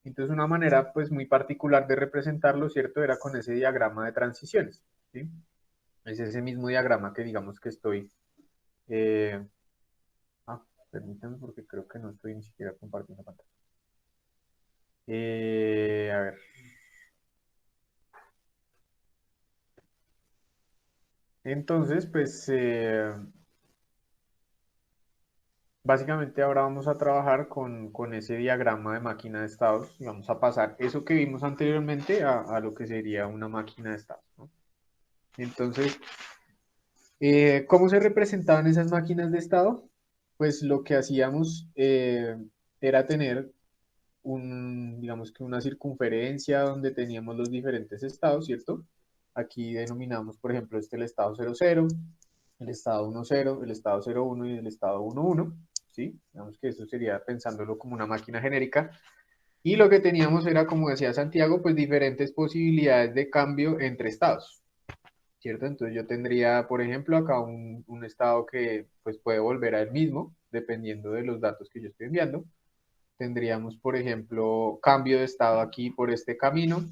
Entonces una manera pues muy particular de representarlo, ¿cierto? Era con ese diagrama de transiciones, ¿sí? Es ese mismo diagrama que digamos que estoy... eh, permítanme porque creo que no estoy ni siquiera compartiendo pantalla. A ver. Entonces, pues básicamente ahora vamos a trabajar con ese diagrama de máquina de estados y vamos a pasar eso que vimos anteriormente a lo que sería una máquina de estados, ¿no? Entonces, ¿cómo se representaban esas máquinas de estado? Pues lo que hacíamos era tener digamos que una circunferencia donde teníamos los diferentes estados, ¿cierto? Aquí denominamos, por ejemplo, el estado 00, el estado 10, el estado 01 y el estado 11, ¿sí? Digamos que eso sería pensándolo como una máquina genérica. Y lo que teníamos era, como decía Santiago, pues diferentes posibilidades de cambio entre estados, ¿cierto? Entonces yo tendría, por ejemplo, acá un estado que pues puede volver a él mismo, dependiendo de los datos que yo estoy enviando. Tendríamos, por ejemplo, cambio de estado aquí por este camino.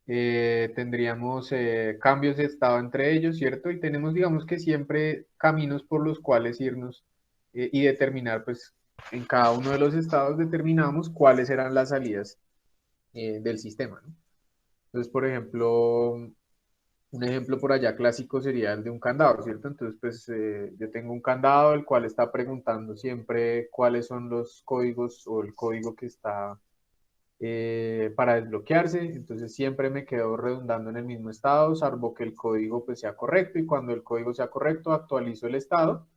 Tendríamos cambios de estado entre ellos, ¿cierto? Y tenemos, digamos que siempre caminos por los cuales irnos y determinar, pues, en cada uno de los estados determinamos cuáles eran las salidas del sistema, ¿no? Entonces, por ejemplo, un ejemplo por allá clásico sería el de un candado, ¿cierto? Entonces, pues yo tengo un candado el cual está preguntando siempre cuáles son los códigos o el código que está para desbloquearse. Entonces siempre me quedo redundando en el mismo estado, salvo que el código pues sea correcto y cuando el código sea correcto actualizo el estado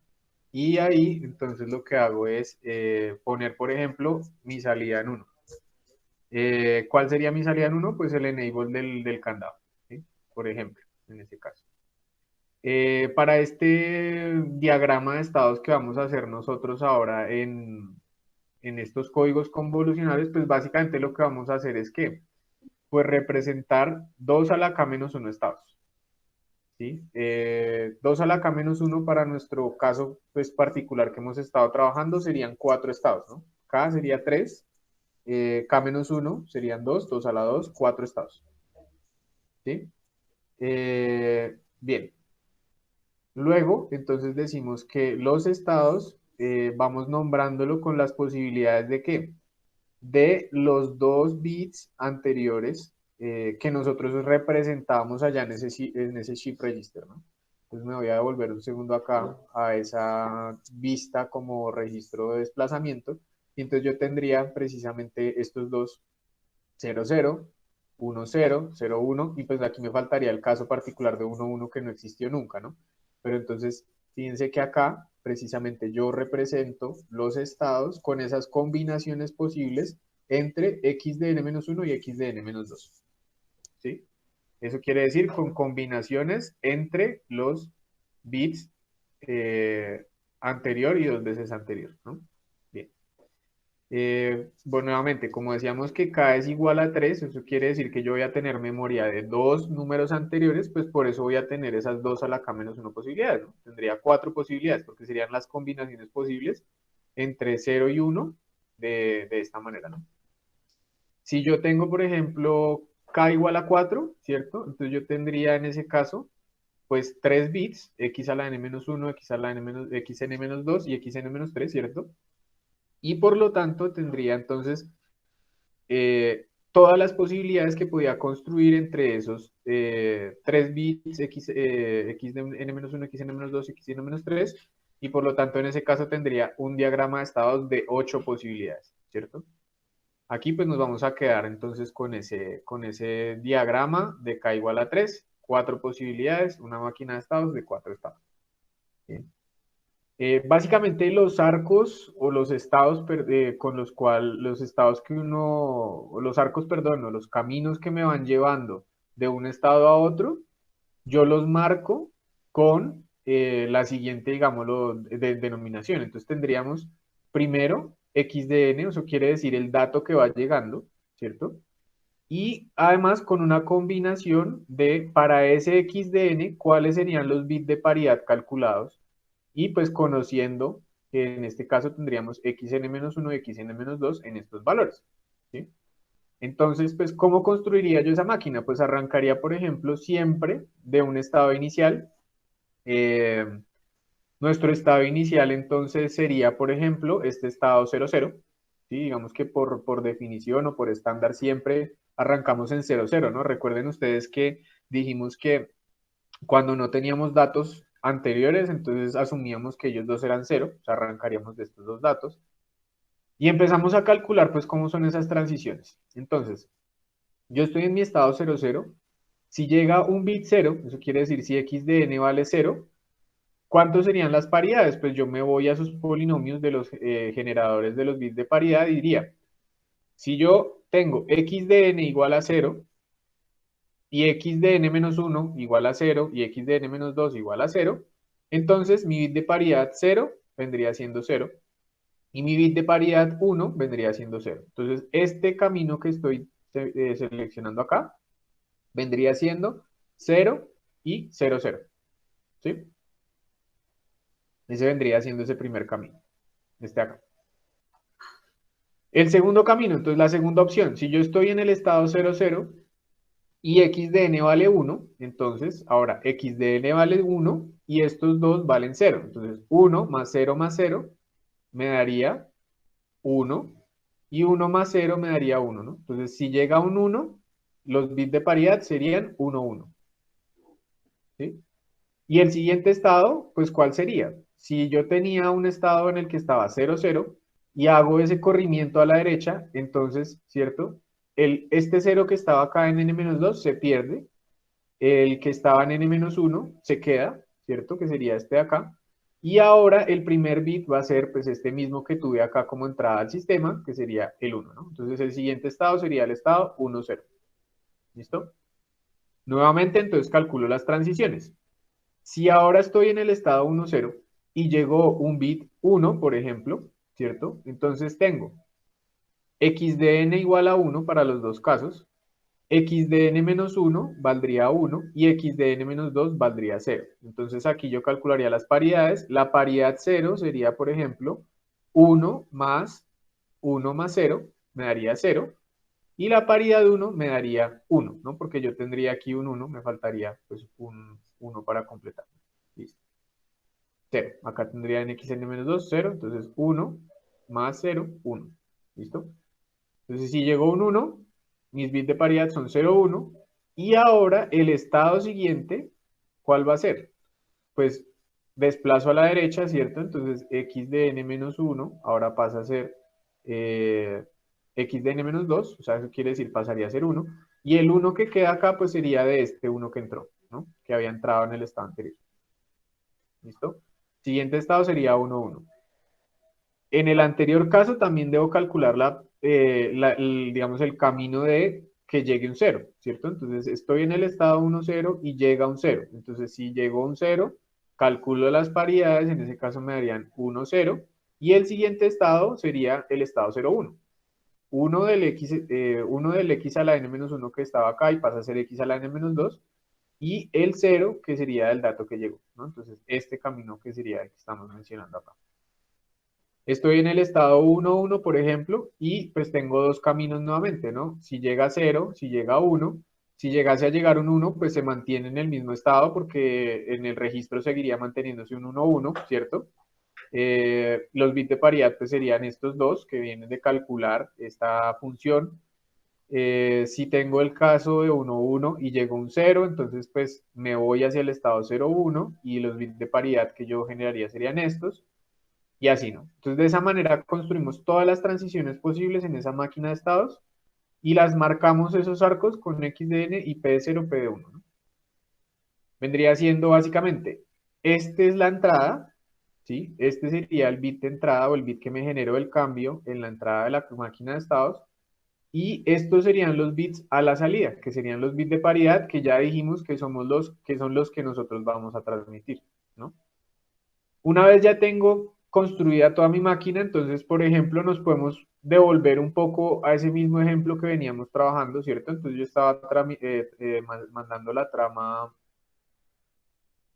y ahí entonces lo que hago es poner, por ejemplo, mi salida en 1. ¿Cuál sería mi salida en 1? Pues el enable del candado, ¿sí? Por ejemplo, en este caso. Para este diagrama de estados que vamos a hacer nosotros ahora en estos códigos convolucionales, pues básicamente lo que vamos a hacer es que, pues representar 2 a la k menos 1 estados, ¿sí? 2 a la k menos 1 para nuestro caso, pues particular que hemos estado trabajando serían 4 estados, ¿no? K sería 3, k menos 1 serían 2, 2 a la 2, 4 estados, ¿sí? Bien, luego, entonces decimos que los estados vamos nombrándolo con las posibilidades de qué? De los 2 bits anteriores que nosotros representábamos allá en ese chip register, ¿no? Entonces me voy a devolver un segundo acá a esa vista como registro de desplazamiento. Y entonces yo tendría precisamente estos dos, 00, 10, 01, y pues aquí me faltaría el caso particular de 11 que no existió nunca, ¿no? Pero entonces, fíjense que acá precisamente yo represento los estados con esas combinaciones posibles entre x de n-1 y x de n-2, ¿sí? Eso quiere decir con combinaciones entre los bits anterior y 2 veces anterior, ¿no? Bien. Bueno, nuevamente, como decíamos que k es igual a 3, eso quiere decir que yo voy a tener memoria de 2 números anteriores, pues por eso voy a tener esas 2 a la k menos 1 posibilidades, ¿no? Tendría 4 posibilidades, porque serían las combinaciones posibles entre 0 y 1 de esta manera, ¿no? Si yo tengo, por ejemplo, k igual a 4, ¿cierto? Entonces yo tendría en ese caso, pues 3 bits, x a la n-1, x a la xn-2 y xn-3, ¿cierto? Y por lo tanto tendría entonces todas las posibilidades que podía construir entre esos 3 bits x de n-1, x n-2, x n-3, y por lo tanto en ese caso tendría un diagrama de estados de 8 posibilidades, ¿cierto? Aquí pues nos vamos a quedar entonces con ese diagrama de k igual a 3, 4 posibilidades, una máquina de estados de 4 estados. Bien. Básicamente los arcos o los estados con los cuales, los estados que uno, o los arcos, perdón, o los caminos que me van llevando de un estado a otro, yo los marco con la siguiente, digámoslo, denominación. Entonces tendríamos primero x de n, eso quiere decir el dato que va llegando, ¿cierto? Y además con una combinación de, para ese x de n, cuáles serían los bits de paridad calculados y pues conociendo que en este caso tendríamos xn-1 y xn-2 en estos valores, ¿sí? Entonces, pues, ¿cómo construiría yo esa máquina? Pues arrancaría, por ejemplo, siempre de un estado inicial. Eh, Nuestro estado inicial entonces sería, por ejemplo, este estado 00, ¿sí? Digamos que por definición o por estándar siempre arrancamos en 00, ¿no? Recuerden ustedes que dijimos que cuando no teníamos datos anteriores, entonces asumíamos que ellos dos eran 0, o sea, arrancaríamos de estos dos datos. Y empezamos a calcular, pues, cómo son esas transiciones. Entonces, yo estoy en mi estado 00. Si llega un bit 0, eso quiere decir si x de n vale 0, ¿cuántos serían las paridades? Pues yo me voy a sus polinomios de los generadores de los bits de paridad y diría, si yo tengo x de n igual a 0 y x de n menos 1 igual a 0 y x de n menos 2 igual a 0, entonces mi bit de paridad 0 vendría siendo 0 y mi bit de paridad 1 vendría siendo 0. Entonces este camino que estoy seleccionando acá vendría siendo 0 y 0, 0. ¿Sí? Ese vendría siendo ese primer camino, este acá. El segundo camino, entonces la segunda opción, si yo estoy en el estado 0, 0 y x de n vale 1, entonces ahora x de n vale 1 y estos dos valen 0. Entonces 1 más 0 me daría 1 y 1 más 0 me daría 1, ¿no? Entonces si llega un 1, los bits de paridad serían 1, 1. ¿Sí? Y el siguiente estado, pues ¿cuál sería? Si yo tenía un estado en el que estaba 0, 0 y hago ese corrimiento a la derecha, entonces, ¿cierto? Este 0 que estaba acá en n-2 se pierde, el que estaba en n-1 se queda, ¿cierto? Que sería este de acá. Y ahora el primer bit va a ser pues este mismo que tuve acá como entrada al sistema, que sería el 1, ¿no? Entonces el siguiente estado sería el estado 1, 0. ¿Listo? Nuevamente, entonces calculo las transiciones. Si ahora estoy en el estado 1, 0 y llegó un bit 1, por ejemplo, ¿cierto? Entonces tengo x de n igual a 1 para los dos casos, x de n menos 1 valdría 1 y x de n menos 2 valdría 0. Entonces aquí yo calcularía las paridades. La paridad 0 sería, por ejemplo, 1 más 1 más 0 me daría 0 y la paridad 1 me daría 1, ¿no? Porque yo tendría aquí un 1, me faltaría pues un 1 para completar. Listo. 0. Acá tendría en xn-2, 0. Entonces 1 más 0, 1. ¿Listo? Entonces si llegó un 1, mis bits de paridad son 0, 1. Y ahora el estado siguiente, ¿cuál va a ser? Pues desplazo a la derecha, ¿cierto? Entonces x de n menos 1 ahora pasa a ser x de n menos 2, o sea, eso quiere decir pasaría a ser 1. Y el 1 que queda acá, pues sería de este 1 que entró, ¿no? Que había entrado en el estado anterior. ¿Listo? Siguiente estado sería 1, 1. En el anterior caso también debo calcular digamos, el camino de que llegue un 0, ¿cierto? Entonces estoy en el estado 1, 0 y llega un 0. Entonces si llegó un 0, calculo las paridades, en ese caso me darían 1, 0. Y el siguiente estado sería el estado 0, 1. 1 del x a la n-1 que estaba acá y pasa a ser x a la n-2 y el 0 que sería el dato que llegó, ¿no? Entonces este camino que sería el que estamos mencionando acá. Estoy en el estado 1, 1, por ejemplo, y pues tengo dos caminos nuevamente, ¿no? Si llega a 0, si llega a 1, si llegase a llegar un 1, pues se mantiene en el mismo estado porque en el registro seguiría manteniéndose un 1, 1, ¿cierto? Los bits de paridad pues serían estos dos que vienen de calcular esta función. Si tengo el caso de 1, 1 y llegó un 0, entonces pues me voy hacia el estado 0, 1 y los bits de paridad que yo generaría serían estos y así, ¿no? Entonces, de esa manera construimos todas las transiciones posibles en esa máquina de estados y las marcamos esos arcos con XDN y P0, PD1, ¿no? Vendría siendo básicamente, esta es la entrada, ¿sí? Este sería el bit de entrada o el bit que me generó el cambio en la entrada de la máquina de estados. Y estos serían los bits a la salida, que serían los bits de paridad que ya dijimos que somos que son los que nosotros vamos a transmitir, ¿no? Una vez ya tengo construida toda mi máquina, entonces, por ejemplo, nos podemos devolver un poco a ese mismo ejemplo que veníamos trabajando, ¿cierto? Entonces yo estaba mandando la trama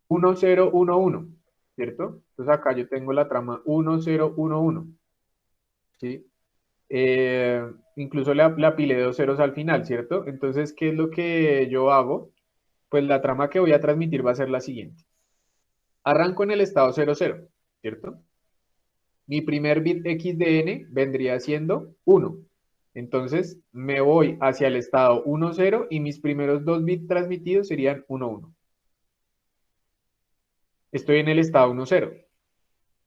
1011. ¿cierto? Entonces acá yo tengo la trama 1011, ¿sí? Incluso le apilé dos ceros al final, ¿cierto? Entonces, ¿qué es lo que yo hago? Pues la trama que voy a transmitir va a ser la siguiente. Arranco en el estado 00, ¿cierto? Mi primer bit XDN vendría siendo 1. Entonces me voy hacia el estado 10 y mis primeros dos bits transmitidos serían 11. Estoy en el estado 10.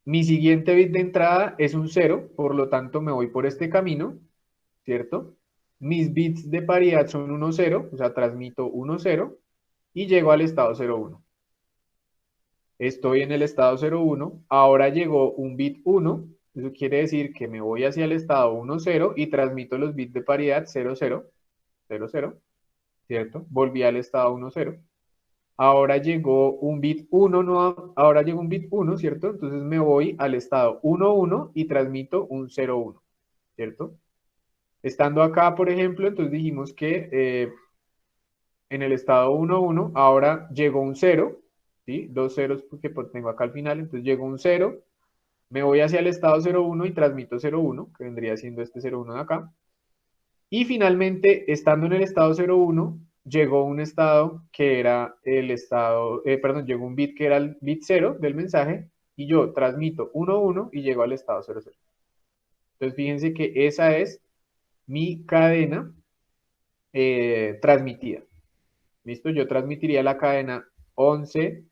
Mi siguiente bit de entrada es un 0, por lo tanto me voy por este camino, ¿cierto? Mis bits de paridad son 10, o sea, transmito 10 y llego al estado 01. Estoy en el estado 01, ahora llegó un bit 1, eso quiere decir que me voy hacia el estado 10 y transmito los bits de paridad 00, 00, ¿cierto? Volví al estado 10. Ahora llegó un bit 1, no, ahora llegó un bit 1, ¿cierto? Entonces me voy al estado 11 y transmito un 01, ¿cierto? Estando acá, por ejemplo, entonces dijimos que en el estado 11 ahora llegó un 0, ¿sí? Dos ceros porque tengo acá al final, entonces llegó un 0, me voy hacia el estado 01 y transmito 01, que vendría siendo este 01 de acá. Y finalmente, estando en el estado 01, llegó un estado que era el estado, perdón, llegó un bit que era el bit 0 del mensaje y yo transmito 11 y llego al estado 00. Entonces, fíjense que esa es mi cadena transmitida. ¿Listo? Yo transmitiría la cadena 11,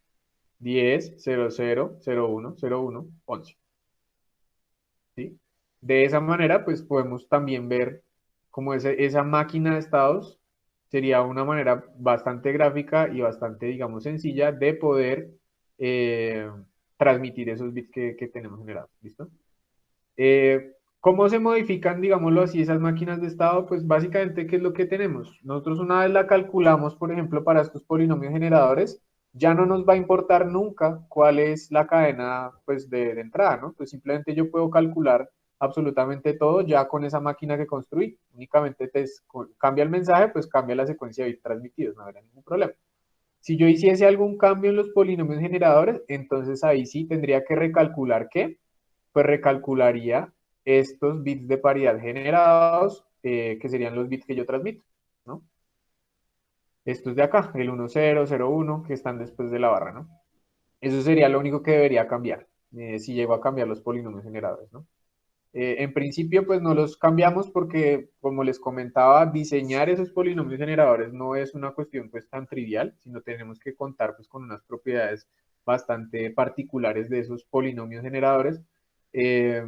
10, 00, 01, 01, 11. ¿Sí? De esa manera, pues podemos también ver cómo esa máquina de estados sería una manera bastante gráfica y bastante, digamos, sencilla de poder eh, transmitir esos bits que tenemos generados. ¿Listo? ¿Cómo se modifican, digámoslo así, esas máquinas de estado? Pues básicamente, ¿qué es lo que tenemos? Nosotros una vez la calculamos, por ejemplo, para estos polinomios generadores, ya no nos va a importar nunca cuál es la cadena pues, de entrada, ¿no? Pues simplemente yo puedo calcular absolutamente todo ya con esa máquina que construí. Únicamente cambia el mensaje, pues cambia la secuencia de bits transmitidos, no habrá ningún problema. Si yo hiciese algún cambio en los polinomios generadores, entonces ahí sí tendría que recalcular qué, pues recalcularía estos bits de paridad generados, que serían los bits que yo transmito, ¿no? Estos de acá, el 1, 0, 0, 1, que están después de la barra, ¿no? Eso sería lo único que debería cambiar, si llego a cambiar los polinomios generadores, ¿no? En principio, pues no los cambiamos porque, como les comentaba, diseñar esos polinomios generadores no es una cuestión pues tan trivial, sino tenemos que contar pues con unas propiedades bastante particulares de esos polinomios generadores eh,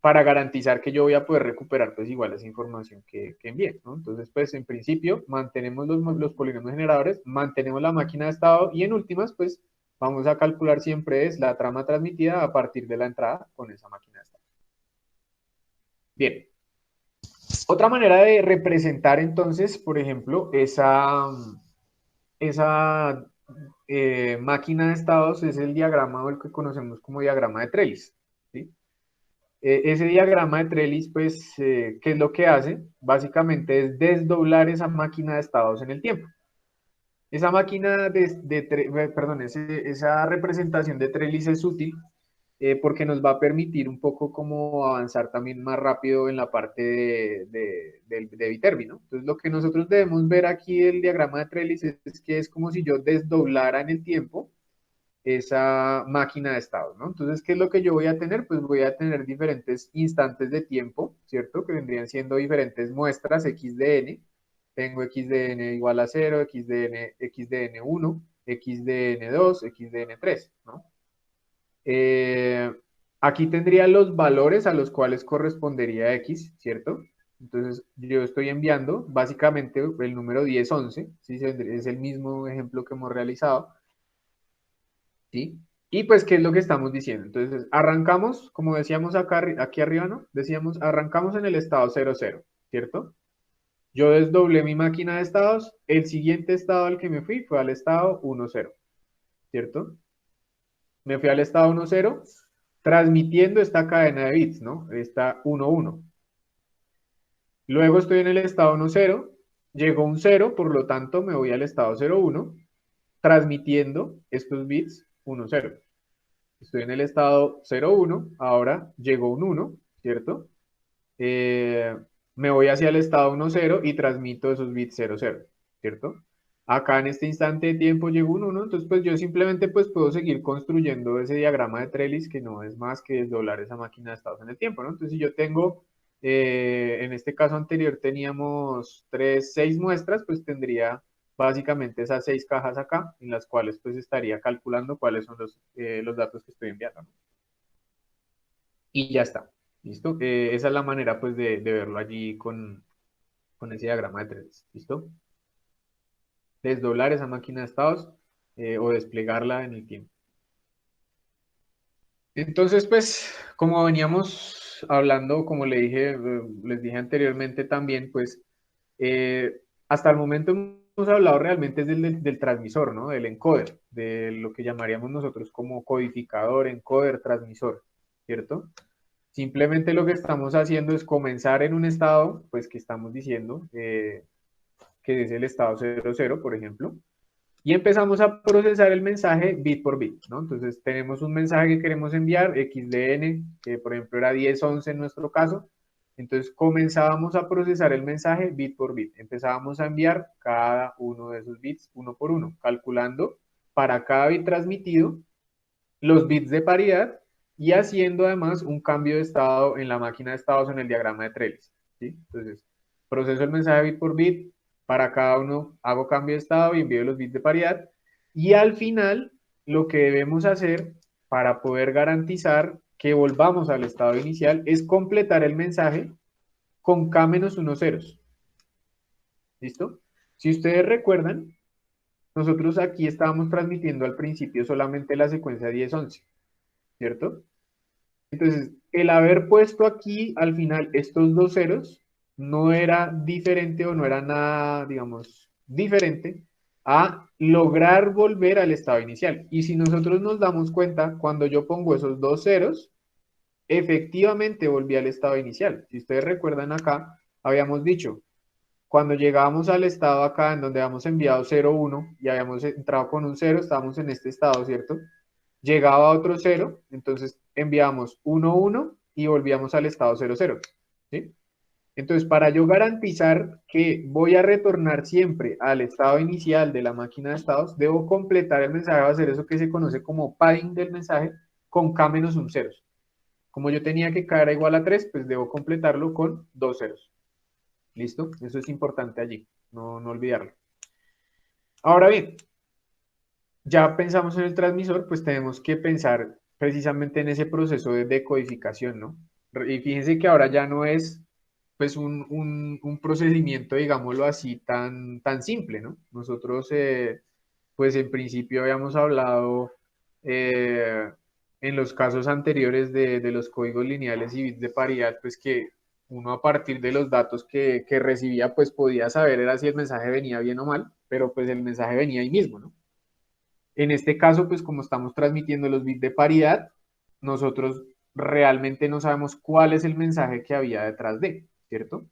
para garantizar que yo voy a poder recuperar pues igual esa información que envié, ¿no? Entonces, pues en principio mantenemos los polinomios generadores, mantenemos la máquina de estado y en últimas, pues vamos a calcular siempre es la trama transmitida a partir de la entrada con esa máquina de estado. Bien, otra manera de representar entonces, por ejemplo, esa máquina de estados es el diagrama o el que conocemos como diagrama de Trellis, ¿sí? Ese diagrama de Trellis, pues, ¿qué es lo que hace? Básicamente es desdoblar esa máquina de estados en el tiempo. Esa máquina perdón, esa representación de Trellis es útil porque nos va a permitir un poco como avanzar también más rápido en la parte de Viterbi, ¿no? Entonces, lo que nosotros debemos ver aquí del diagrama de Trellis es que es como si yo desdoblara en el tiempo esa máquina de estados, ¿no? Entonces, ¿qué es lo que yo voy a tener? Pues voy a tener diferentes instantes de tiempo, ¿cierto? Que vendrían siendo diferentes muestras x de n. Tengo x de n igual a 0, x de n 1, x de n 2, x de n 3, ¿no? Eh, Aquí tendría los valores a los cuales correspondería x, ¿cierto? Entonces, yo estoy enviando básicamente el número 10, 11, ¿sí? Es el mismo ejemplo que hemos realizado, ¿sí? Y pues, ¿qué es lo que estamos diciendo? Entonces, arrancamos, como decíamos acá, aquí arriba, ¿no? Decíamos, arrancamos en el estado 00, ¿cierto? Yo desdoblé mi máquina de estados, el siguiente estado al que me fui fue al estado 10, ¿cierto? Me fui al estado 10, transmitiendo esta cadena de bits, ¿no? Esta 11. Luego estoy en el estado 10, llegó un 0, por lo tanto me voy al estado 01, transmitiendo estos bits 10. Estoy en el estado 0,1, ahora llegó un 1, ¿cierto? Eh, Me voy hacia el estado 1,0 y transmito esos bits 0,0, ¿cierto? Acá en este instante de tiempo llegó un 1, entonces pues yo simplemente pues puedo seguir construyendo ese diagrama de Trellis que no es más que desdoblar esa máquina de estados en el tiempo, ¿no? Entonces si yo tengo, en este caso anterior teníamos 6 muestras, pues tendría básicamente esas 6 cajas acá, en las cuales pues estaría calculando cuáles son los datos que estoy enviando, ¿no? Y ya está, ¿listo? Esa es la manera pues de verlo allí con ese diagrama de Trellis, ¿listo? Desdoblar esa máquina de estados o desplegarla en el tiempo. Entonces, pues, como veníamos hablando, como le dije, les dije anteriormente también, pues, hasta el momento hemos hablado realmente es del transmisor, ¿no? Del encoder, de lo que llamaríamos nosotros como codificador, encoder, transmisor, ¿cierto? Simplemente lo que estamos haciendo es comenzar en un estado, pues, que estamos diciendo, que es el estado 00, por ejemplo, y empezamos a procesar el mensaje bit por bit, ¿no? Entonces tenemos un mensaje que queremos enviar, XDN, que por ejemplo era 1011 en nuestro caso, entonces comenzábamos a procesar el mensaje bit por bit, empezábamos a enviar cada uno de esos bits uno por uno, calculando para cada bit transmitido los bits de paridad y haciendo además un cambio de estado en la máquina de estados en el diagrama de Trellis, ¿sí? Entonces, proceso el mensaje bit por bit, para cada uno hago cambio de estado y envío los bits de paridad, y al final lo que debemos hacer para poder garantizar que volvamos al estado inicial es completar el mensaje con K-1 ceros, ¿listo? Si ustedes recuerdan, nosotros aquí estábamos transmitiendo al principio solamente la secuencia 10-11, ¿cierto? Entonces, el haber puesto aquí al final estos dos ceros no era diferente o no era nada, digamos, diferente a lograr volver al estado inicial. Y si nosotros nos damos cuenta, cuando yo pongo esos dos ceros, efectivamente volví al estado inicial. Si ustedes recuerdan acá, habíamos dicho, cuando llegábamos al estado acá en donde habíamos enviado 0,1 y habíamos entrado con un 0, estábamos en este estado, ¿cierto? Llegaba otro 0, entonces enviamos 1,1 y volvíamos al estado 0,0, ¿sí? Entonces, para yo garantizar que voy a retornar siempre al estado inicial de la máquina de estados, debo completar el mensaje, va a hacer eso que se conoce como padding del mensaje con K-1 ceros. Como yo tenía que K era igual a 3, pues debo completarlo con 2 ceros. ¿Listo? Eso es importante allí, no olvidarlo. Ahora bien, ya pensamos en el transmisor, pues tenemos que pensar precisamente en ese proceso de decodificación, ¿no? Y fíjense que ahora ya no es pues un procedimiento, digámoslo así, tan simple, ¿no? Nosotros, pues en principio habíamos hablado eh, en los casos anteriores de los códigos lineales y bits de paridad, pues que uno a partir de los datos que recibía, pues podía saber era si el mensaje venía bien o mal, pero pues el mensaje venía ahí mismo, ¿no? En este caso, pues como estamos transmitiendo los bits de paridad, nosotros realmente no sabemos cuál es el mensaje que había detrás de, ¿cierto?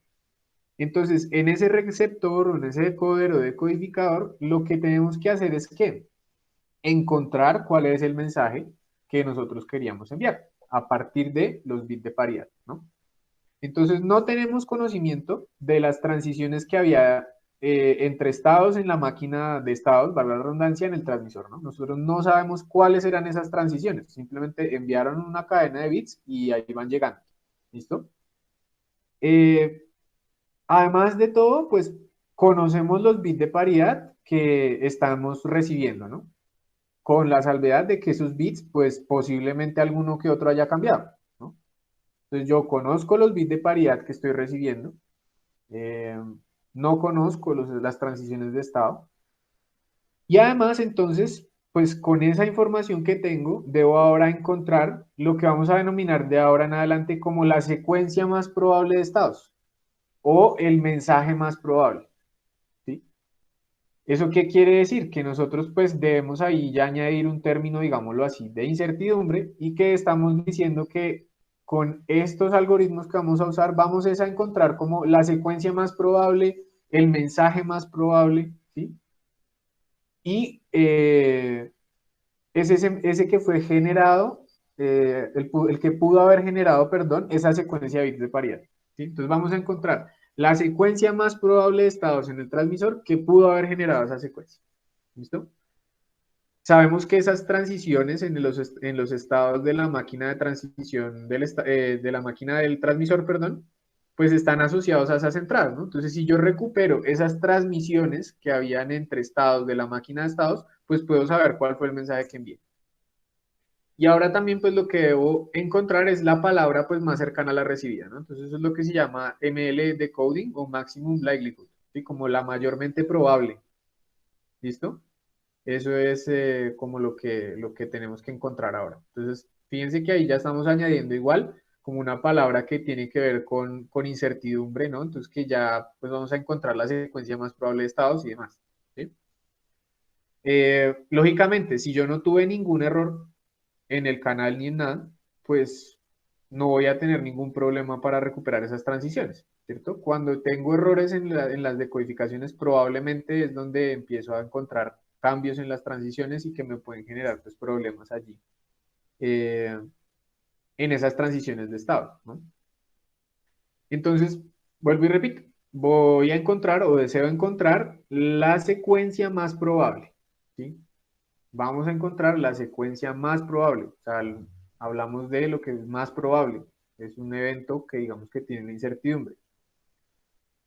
Entonces, en ese receptor o en ese decoder o decodificador, lo que tenemos que hacer es que encontrar cuál es el mensaje que nosotros queríamos enviar a partir de los bits de paridad, ¿no? Entonces, no tenemos conocimiento de las transiciones que había entre estados en la máquina de estados, valga la redundancia, en el transmisor, ¿no? Nosotros no sabemos cuáles eran esas transiciones, simplemente enviaron una cadena de bits y ahí van llegando, ¿listo? Eh, Además de todo, pues conocemos los bits de paridad que estamos recibiendo, ¿no? Con la salvedad de que esos bits, pues posiblemente alguno que otro haya cambiado, ¿no? Entonces yo conozco los bits de paridad que estoy recibiendo, eh, no conozco las transiciones de estado. Y además, entonces, pues con esa información que tengo, debo ahora encontrar lo que vamos a denominar de ahora en adelante como la secuencia más probable de estados o el mensaje más probable, ¿sí? ¿Eso qué quiere decir? Que nosotros pues debemos ahí ya añadir un término, digámoslo así, de incertidumbre y que estamos diciendo que con estos algoritmos que vamos a usar vamos a encontrar como la secuencia más probable, el mensaje más probable, ¿sí? Y es ese que fue generado, el que pudo haber generado, perdón, esa secuencia de bits de paridad. ¿Sí? Entonces vamos a encontrar la secuencia más probable de estados en el transmisor que pudo haber generado esa secuencia. ¿Listo? Sabemos que esas transiciones en los estados de la máquina de transición de la máquina del transmisor, perdón, pues están asociados a esas entradas, ¿no? Entonces, si yo recupero esas transmisiones que habían entre estados de la máquina de estados, pues puedo saber cuál fue el mensaje que envié. Y ahora también, pues lo que debo encontrar es la palabra pues más cercana a la recibida, ¿no? Entonces, eso es lo que se llama ML decoding o maximum likelihood, ¿sí? Como la mayormente probable, ¿listo? Eso es como lo que tenemos que encontrar ahora. Entonces, fíjense que ahí ya estamos añadiendo igual como una palabra que tiene que ver con incertidumbre, ¿no? Entonces, que ya pues vamos a encontrar la secuencia más probable de estados y demás. ¿Sí? Lógicamente, si yo no tuve ningún error en el canal ni en nada, pues no voy a tener ningún problema para recuperar esas transiciones, ¿cierto? Cuando tengo errores en las decodificaciones, probablemente es donde empiezo a encontrar cambios en las transiciones y que me pueden generar pues, problemas allí, eh, en esas transiciones de estado, ¿no? Entonces, vuelvo y repito, voy a encontrar o deseo encontrar la secuencia más probable, ¿sí? Vamos a encontrar la secuencia más probable. O sea, hablamos de lo que es más probable. Es un evento que digamos que tiene la incertidumbre.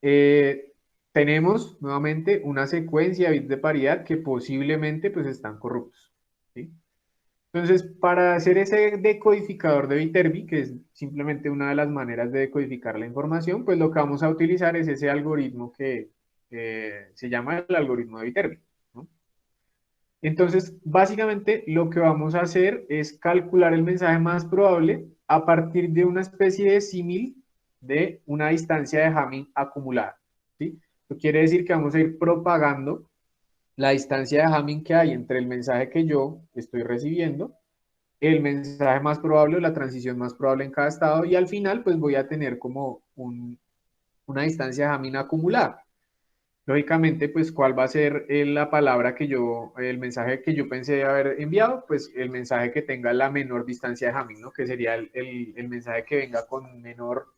Eh, tenemos nuevamente una secuencia de bits de paridad que posiblemente pues están corruptos. ¿Sí? Entonces, para hacer ese decodificador de Viterbi, que es simplemente una de las maneras de decodificar la información, pues lo que vamos a utilizar es ese algoritmo que se llama el algoritmo de Viterbi, ¿no? Entonces, básicamente lo que vamos a hacer es calcular el mensaje más probable a partir de una especie de símil de una distancia de Hamming acumulada. ¿Sí? Esto quiere decir que vamos a ir propagando la distancia de Hamming que hay entre el mensaje que yo estoy recibiendo, el mensaje más probable o la transición más probable en cada estado y al final pues voy a tener como una distancia de Hamming acumulada. Lógicamente, pues, ¿cuál va a ser la palabra el mensaje que yo pensé haber enviado? Pues el mensaje que tenga la menor distancia de Hamming, ¿no? Que sería el mensaje que venga con menor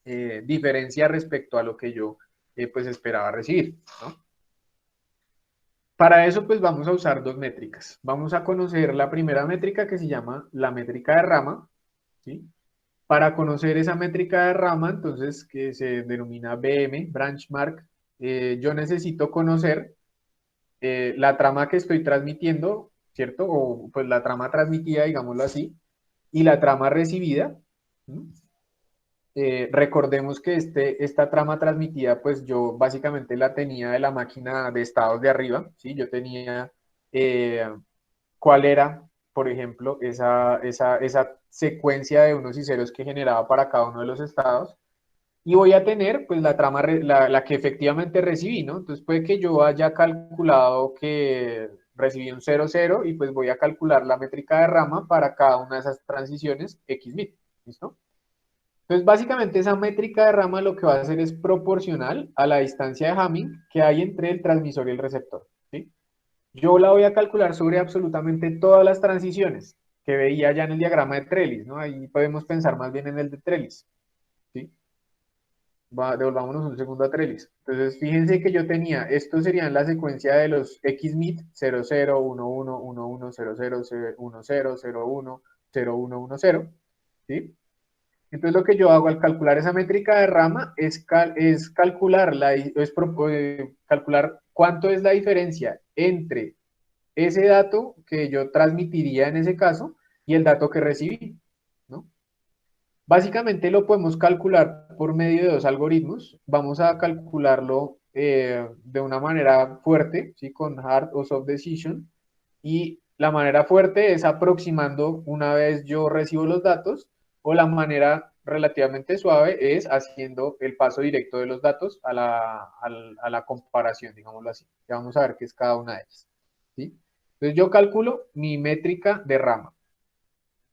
diferencia respecto a lo que yo, pues, esperaba recibir, ¿no? Para eso, pues, vamos a usar dos métricas. Vamos a conocer la primera métrica que se llama la métrica de rama, ¿sí? Para conocer esa métrica de rama, entonces, que se denomina BM, Branch Mark, yo necesito conocer la trama que estoy transmitiendo, ¿cierto? O pues la trama transmitida, digámoslo así, y la trama recibida. Recordemos que esta trama transmitida, pues yo básicamente la tenía de la máquina de estados de arriba, ¿sí? Yo tenía eh, cuál era, por ejemplo, esa secuencia de unos y ceros que generaba para cada uno de los estados y voy a tener pues la trama, la que efectivamente recibí, ¿no? Entonces puede que yo haya calculado que recibí un 0,0 y pues voy a calcular la métrica de rama para cada una de esas transiciones X bit, ¿listo? Entonces básicamente esa métrica de rama lo que va a hacer es proporcional a la distancia de Hamming que hay entre el transmisor y el receptor, ¿sí? Yo la voy a calcular sobre absolutamente todas las transiciones que veía ya en el diagrama de Trellis, ¿no? Ahí podemos pensar más bien en el de Trellis, ¿sí? Devolvámonos un segundo a Trellis. Entonces, fíjense que yo tenía, esto serían la secuencia de los XMIT 00, 11, 11, 00, 10, 01, 0110, ¿sí? Entonces, lo que yo hago al calcular esa métrica de rama es calcular, calcular cuánto es la diferencia entre ese dato que yo transmitiría en ese caso y el dato que recibí, ¿no? Básicamente lo podemos calcular por medio de dos algoritmos. Vamos a calcularlo de una manera fuerte, ¿sí? Con hard o soft decision. Y la manera fuerte es aproximando una vez yo recibo los datos, o la manera relativamente suave es haciendo el paso directo de los datos a la comparación, digámoslo así. Ya vamos a ver qué es cada una de ellas, ¿sí? Entonces yo calculo mi métrica de rama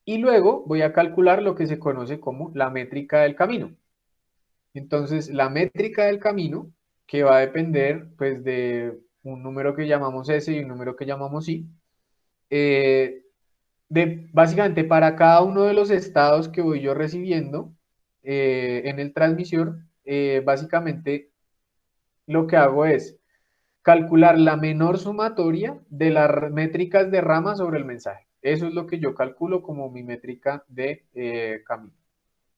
y luego voy a calcular lo que se conoce como la métrica del camino. Entonces, la métrica del camino, que va a depender pues de un número que llamamos S y un número que llamamos Y, eh, básicamente para cada uno de los estados que voy yo recibiendo en el transmisor, básicamente lo que hago es calcular la menor sumatoria de las métricas de rama sobre el mensaje. Eso es lo que yo calculo como mi métrica de camino.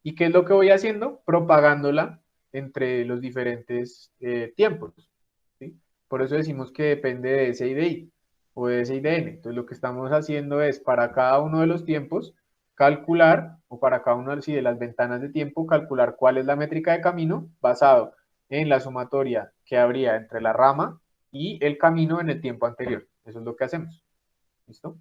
¿Y qué es lo que voy haciendo? Propagándola entre los diferentes tiempos. ¿Sí? Por eso decimos que depende de S y de I o de S y de N. Entonces lo que estamos haciendo es para cada uno de los tiempos calcular, o para cada uno de las ventanas de tiempo, calcular cuál es la métrica de camino basado en la sumatoria que habría entre la rama y el camino en el tiempo anterior. Eso es lo que hacemos. ¿Listo?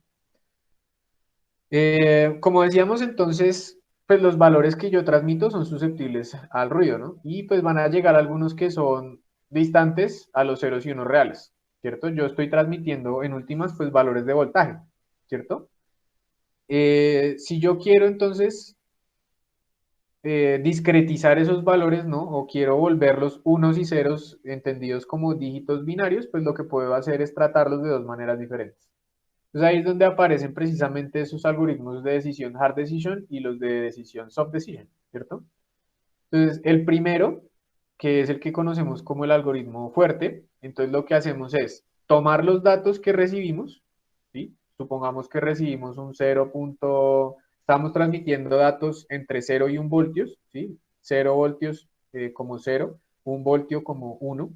Como decíamos entonces, pues los valores que yo transmito son susceptibles al ruido, ¿no? Y pues van a llegar algunos que son distantes a los ceros y unos reales, ¿cierto? Yo estoy transmitiendo en últimas pues valores de voltaje, ¿cierto? Si yo quiero entonces discretizar esos valores, ¿no? O quiero volverlos unos y ceros entendidos como dígitos binarios, pues lo que puedo hacer es tratarlos de dos maneras diferentes. Entonces ahí es donde aparecen precisamente esos algoritmos de decisión hard decision y los de decisión soft decision, ¿cierto? Entonces el primero, que es el que conocemos como el algoritmo fuerte, entonces lo que hacemos es tomar los datos que recibimos, ¿sí? Supongamos que recibimos un 0. Estamos transmitiendo datos entre 0 y 1 voltios, ¿sí? 0 voltios como 0, 1 voltio como 1,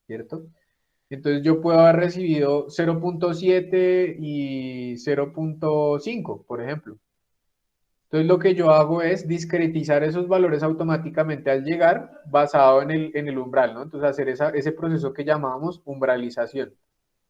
¿cierto? Entonces yo puedo haber recibido 0.7 y 0.5, por ejemplo. Entonces lo que yo hago es discretizar esos valores automáticamente al llegar basado en el umbral, ¿no? Entonces hacer ese proceso que llamábamos umbralización.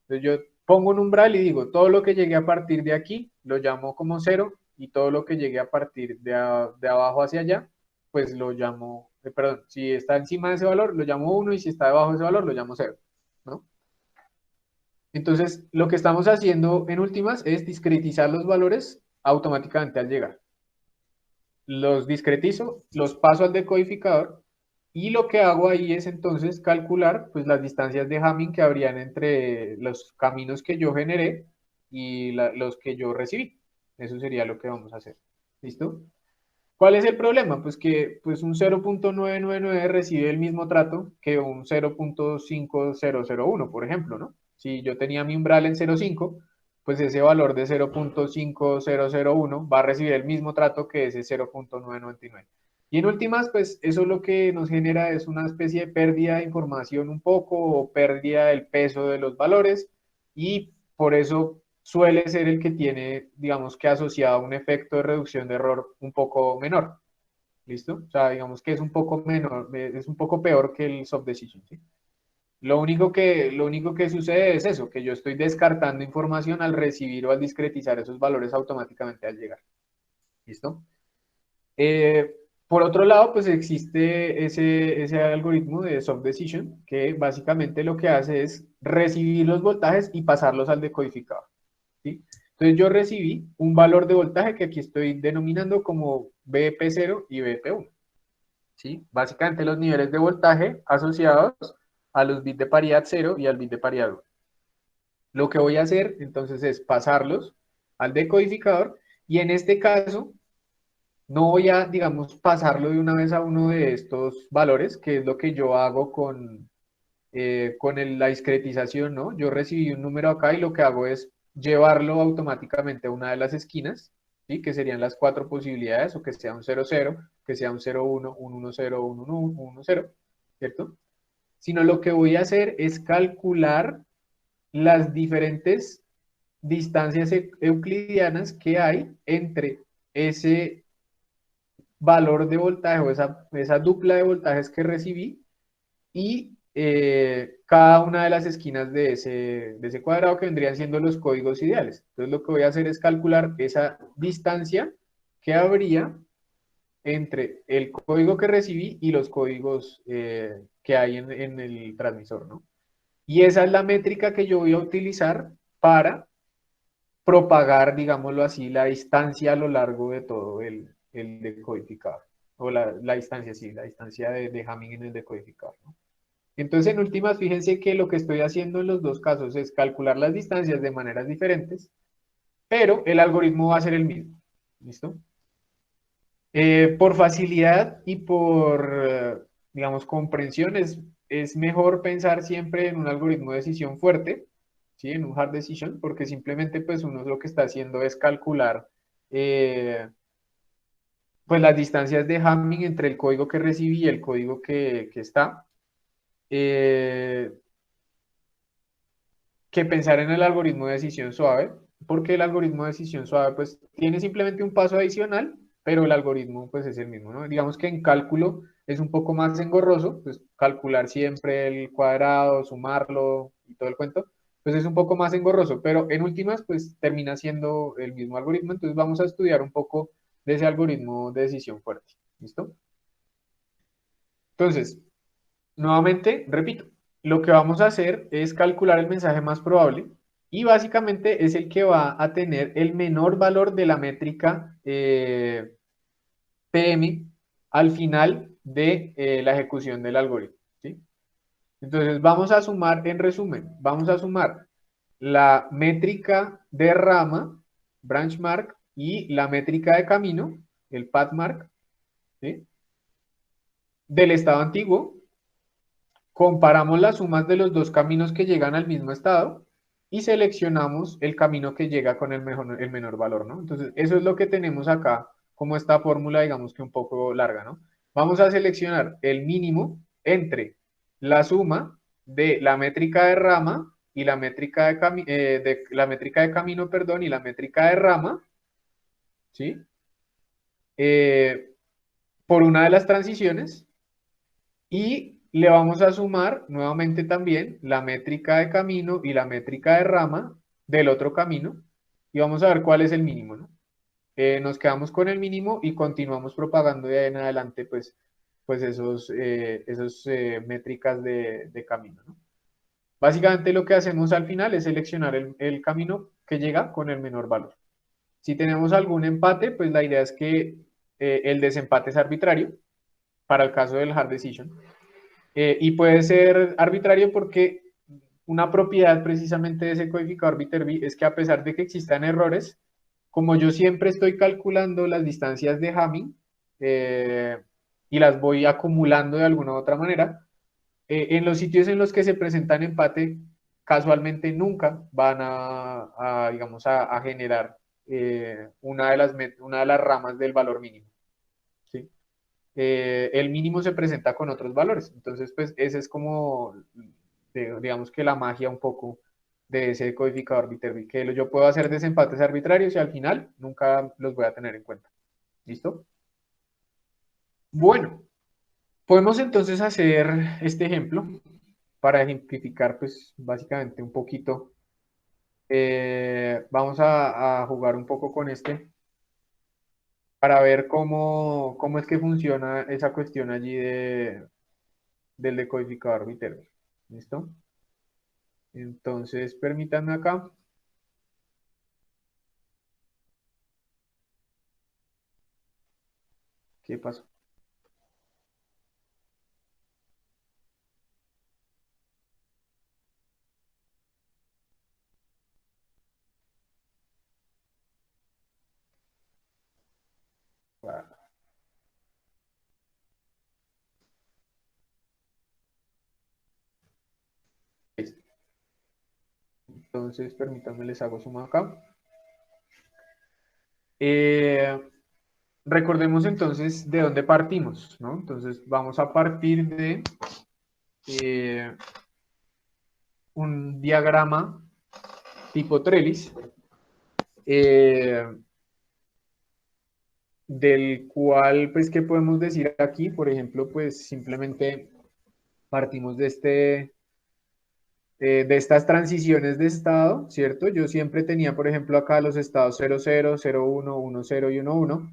Entonces yo pongo un umbral y digo, todo lo que llegue a partir de aquí lo llamo como cero y todo lo que llegue a partir de abajo hacia allá, pues lo llamo, perdón, si está encima de ese valor lo llamo uno y si está debajo de ese valor lo llamo cero, ¿no? Entonces, lo que estamos haciendo en últimas es discretizar los valores automáticamente al llegar. Los discretizo, los paso al decodificador y lo que hago ahí es entonces calcular pues las distancias de Hamming que habrían entre los caminos que yo generé y los que yo recibí. Eso sería lo que vamos a hacer. ¿Listo? ¿Cuál es el problema? Pues que pues un 0.999 recibe el mismo trato que un 0.5001, por ejemplo, ¿no? Si yo tenía mi umbral en 0.5, pues ese valor de 0.5001 va a recibir el mismo trato que ese 0.999. Y en últimas, pues eso lo que nos genera es una especie de pérdida de información un poco o pérdida del peso de los valores y por eso suele ser el que tiene, digamos que asociado un efecto de reducción de error un poco menor. ¿Listo? O sea, digamos que es un poco menor, es un poco peor que el soft decision, ¿sí? Lo único que sucede es eso, que yo estoy descartando información al recibir o al discretizar esos valores automáticamente al llegar. ¿Listo? Eh, por otro lado, pues existe ese algoritmo de soft decision que básicamente lo que hace es recibir los voltajes y pasarlos al decodificador. ¿Sí? Entonces yo recibí un valor de voltaje que aquí estoy denominando como BP0 y BP1. ¿Sí? Básicamente los niveles de voltaje asociados a los bits de paridad 0 y al bit de paridad 1. Lo que voy a hacer entonces es pasarlos al decodificador y en este caso no voy a, digamos, pasarlo de una vez a uno de estos valores, que es lo que yo hago con la discretización, ¿no? Yo recibí un número acá y lo que hago es llevarlo automáticamente a una de las esquinas, ¿sí? Que serían las cuatro posibilidades, o que sea un 0, 0, que sea un 0, 1, un 1, 0, un 1, 1, 0, ¿cierto? Sino lo que voy a hacer es calcular las diferentes distancias euclidianas que hay entre ese valor de voltaje o esa dupla de voltajes que recibí y cada una de las esquinas de ese cuadrado que vendrían siendo los códigos ideales. Entonces lo que voy a hacer es calcular esa distancia que habría entre el código que recibí y los códigos que hay en el transmisor, ¿no? Y esa es la métrica que yo voy a utilizar para propagar, digámoslo así, la distancia a lo largo de todo el decodificador. O la distancia, sí, la distancia de Hamming en el decodificador, ¿no? Entonces, en últimas, fíjense que lo que estoy haciendo en los dos casos es calcular las distancias de maneras diferentes, pero el algoritmo va a ser el mismo. ¿Listo? Por facilidad y por, digamos, comprensión, es mejor pensar siempre en un algoritmo de decisión fuerte, ¿sí? En un hard decision, porque simplemente pues uno lo que está haciendo es calcular pues las distancias de Hamming entre el código que recibí y el código que está. Eh, que pensar en el algoritmo de decisión suave, porque el algoritmo de decisión suave pues tiene simplemente un paso adicional, pero el algoritmo pues es el mismo, ¿no? Digamos que en cálculo es un poco más engorroso, pues calcular siempre el cuadrado, sumarlo y todo el cuento, pues es un poco más engorroso, pero en últimas pues termina siendo el mismo algoritmo, entonces vamos a estudiar un poco de ese algoritmo de decisión fuerte, ¿listo? Entonces, nuevamente, repito, lo que vamos a hacer es calcular el mensaje más probable y básicamente es el que va a tener el menor valor de la métrica PM al final de la ejecución del algoritmo, ¿sí? Entonces vamos a sumar, en resumen, vamos a sumar la métrica de rama, branch mark, y la métrica de camino, el path mark, ¿sí? Del estado antiguo. Comparamos las sumas de los dos caminos que llegan al mismo estado y seleccionamos el camino que llega con el menor valor, ¿no? Entonces, eso es lo que tenemos acá, como esta fórmula, digamos que un poco larga, ¿no? Vamos a seleccionar el mínimo entre la suma de la métrica de rama y la métrica la métrica de camino, perdón, y la métrica de rama, ¿sí? Eh, por una de las transiciones y le vamos a sumar nuevamente también la métrica de camino y la métrica de rama del otro camino y vamos a ver cuál es el mínimo, ¿no? Nos quedamos con el mínimo y continuamos propagando de ahí en adelante pues esos métricas de camino, ¿no? Básicamente lo que hacemos al final es seleccionar el camino que llega con el menor valor. Si tenemos algún empate, pues la idea es que el desempate es arbitrario para el caso del hard decision. Y puede ser arbitrario porque una propiedad precisamente de ese codificador Viterbi es que a pesar de que existan errores, como yo siempre estoy calculando las distancias de Hamming y las voy acumulando de alguna u otra manera, en los sitios en los que se presentan empate, casualmente nunca van digamos, a generar una de las ramas del valor mínimo. ¿Sí? El mínimo se presenta con otros valores. Entonces, pues ese es como, digamos que la magia un poco de ese codificador Viterbi, que yo puedo hacer desempates arbitrarios y al final nunca los voy a tener en cuenta. ¿Listo? Bueno, podemos entonces hacer este ejemplo para ejemplificar, pues básicamente un poquito. Vamos a jugar un poco con este para ver cómo es que funciona esa cuestión allí del decodificador Viterbi. ¿Listo? Entonces, permítanme acá. ¿Qué pasó? Ah, listo. Entonces, permítanme, les hago suma acá. Eh, recordemos entonces de dónde partimos, ¿no? Entonces, vamos a partir de eh, un diagrama tipo trellis, eh, del cual, pues, ¿qué podemos decir aquí? Por ejemplo, pues, simplemente partimos de estas transiciones de estado, ¿cierto? Yo siempre tenía, por ejemplo, acá los estados 00, 01, 10 y 11.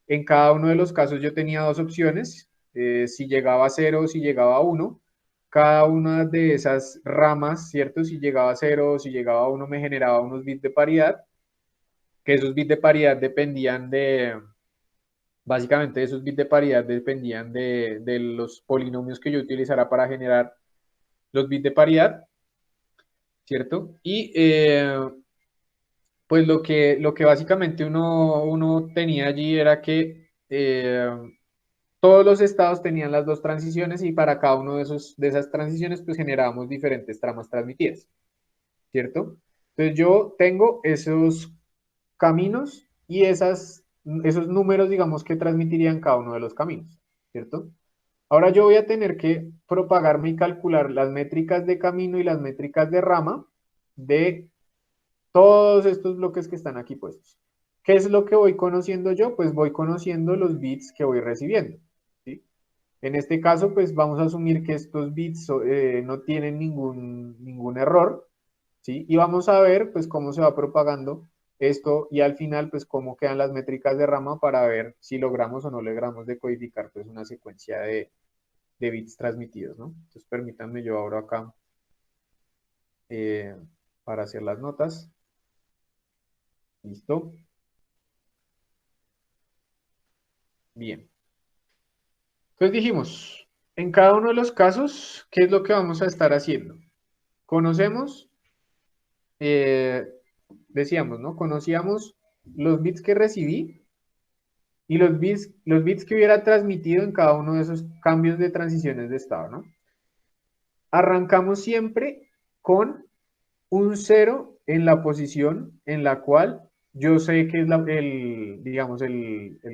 En cada uno de los casos yo tenía dos opciones, si llegaba a 0 o si llegaba a 1. Cada una de esas ramas, ¿cierto? Si llegaba a 0 o si llegaba a 1 me generaba unos bits de paridad, que esos bits de paridad dependían básicamente esos bits de paridad dependían de los polinomios que yo utilizara para generar los bits de paridad. ¿Cierto? Y pues lo que básicamente uno tenía allí era que todos los estados tenían las dos transiciones y para cada uno de esas transiciones pues generábamos diferentes tramas transmitidas, ¿cierto? Entonces yo tengo esos caminos y esos números, digamos, que transmitirían cada uno de los caminos, ¿cierto? Ahora yo voy a tener que propagarme y calcular las métricas de camino y las métricas de rama de todos estos bloques que están aquí puestos. ¿Qué es lo que voy conociendo yo? Pues voy conociendo los bits que voy recibiendo, ¿sí? En este caso, pues vamos a asumir que estos bits no tienen ningún error, ¿sí? Y vamos a ver, pues, cómo se va propagando esto y al final, pues, cómo quedan las métricas de rama para ver si logramos o no logramos decodificar, pues, una secuencia de bits transmitidos, ¿no? Entonces, permítanme yo ahora acá eh, para hacer las notas. ¿Listo? Bien. Entonces dijimos, en cada uno de los casos, ¿qué es lo que vamos a estar haciendo? Conocemos, eh, decíamos, ¿no? Conocíamos los bits que recibí y los bits que hubiera transmitido en cada uno de esos cambios de transiciones de estado, ¿no? Arrancamos siempre con un cero en la posición en la cual yo sé que es digamos,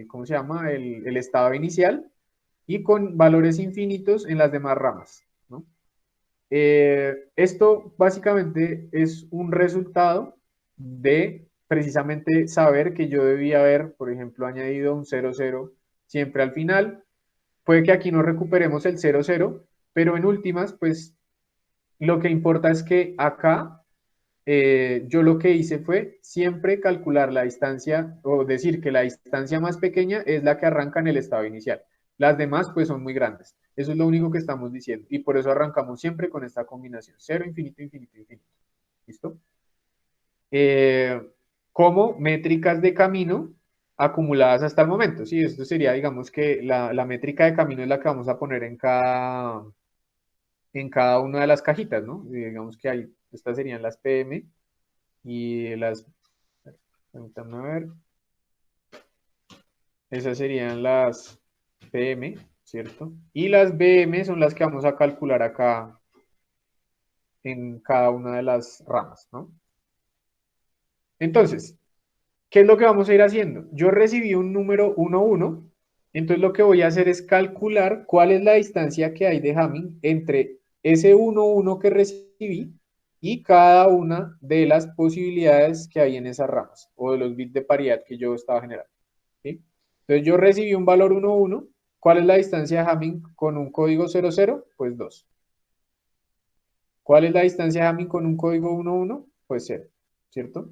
¿cómo se llama? El estado inicial y con valores infinitos en las demás ramas, ¿no? Esto básicamente es un resultado de precisamente saber que yo debía haber, por ejemplo, añadido un 00 siempre al final. Puede que aquí no recuperemos el 00, pero en últimas, pues lo que importa es que acá yo lo que hice fue siempre calcular la distancia o decir que la distancia más pequeña es la que arranca en el estado inicial. Las demás pues son muy grandes. Eso es lo único que estamos diciendo. Y por eso arrancamos siempre con esta combinación. Cero, infinito, infinito, infinito. ¿Listo? Eh, como métricas de camino acumuladas hasta el momento. Sí, esto sería, digamos que la métrica de camino es la que vamos a poner en cada una de las cajitas, ¿no? Y digamos que hay, estas serían las PM y permítanme ver, esas serían las PM, ¿cierto? Y las BM son las que vamos a calcular acá en cada una de las ramas, ¿no? Entonces, ¿qué es lo que vamos a ir haciendo? Yo recibí un número 1, 1, entonces lo que voy a hacer es calcular cuál es la distancia que hay de Hamming entre ese 1, 1 que recibí y cada una de las posibilidades que hay en esas ramas o de los bits de paridad que yo estaba generando, ¿sí? Entonces yo recibí un valor 1, 1. ¿Cuál es la distancia de Hamming con un código 0, 0? Pues 2. ¿Cuál es la distancia de Hamming con un código 1, 1? Pues 0, ¿cierto?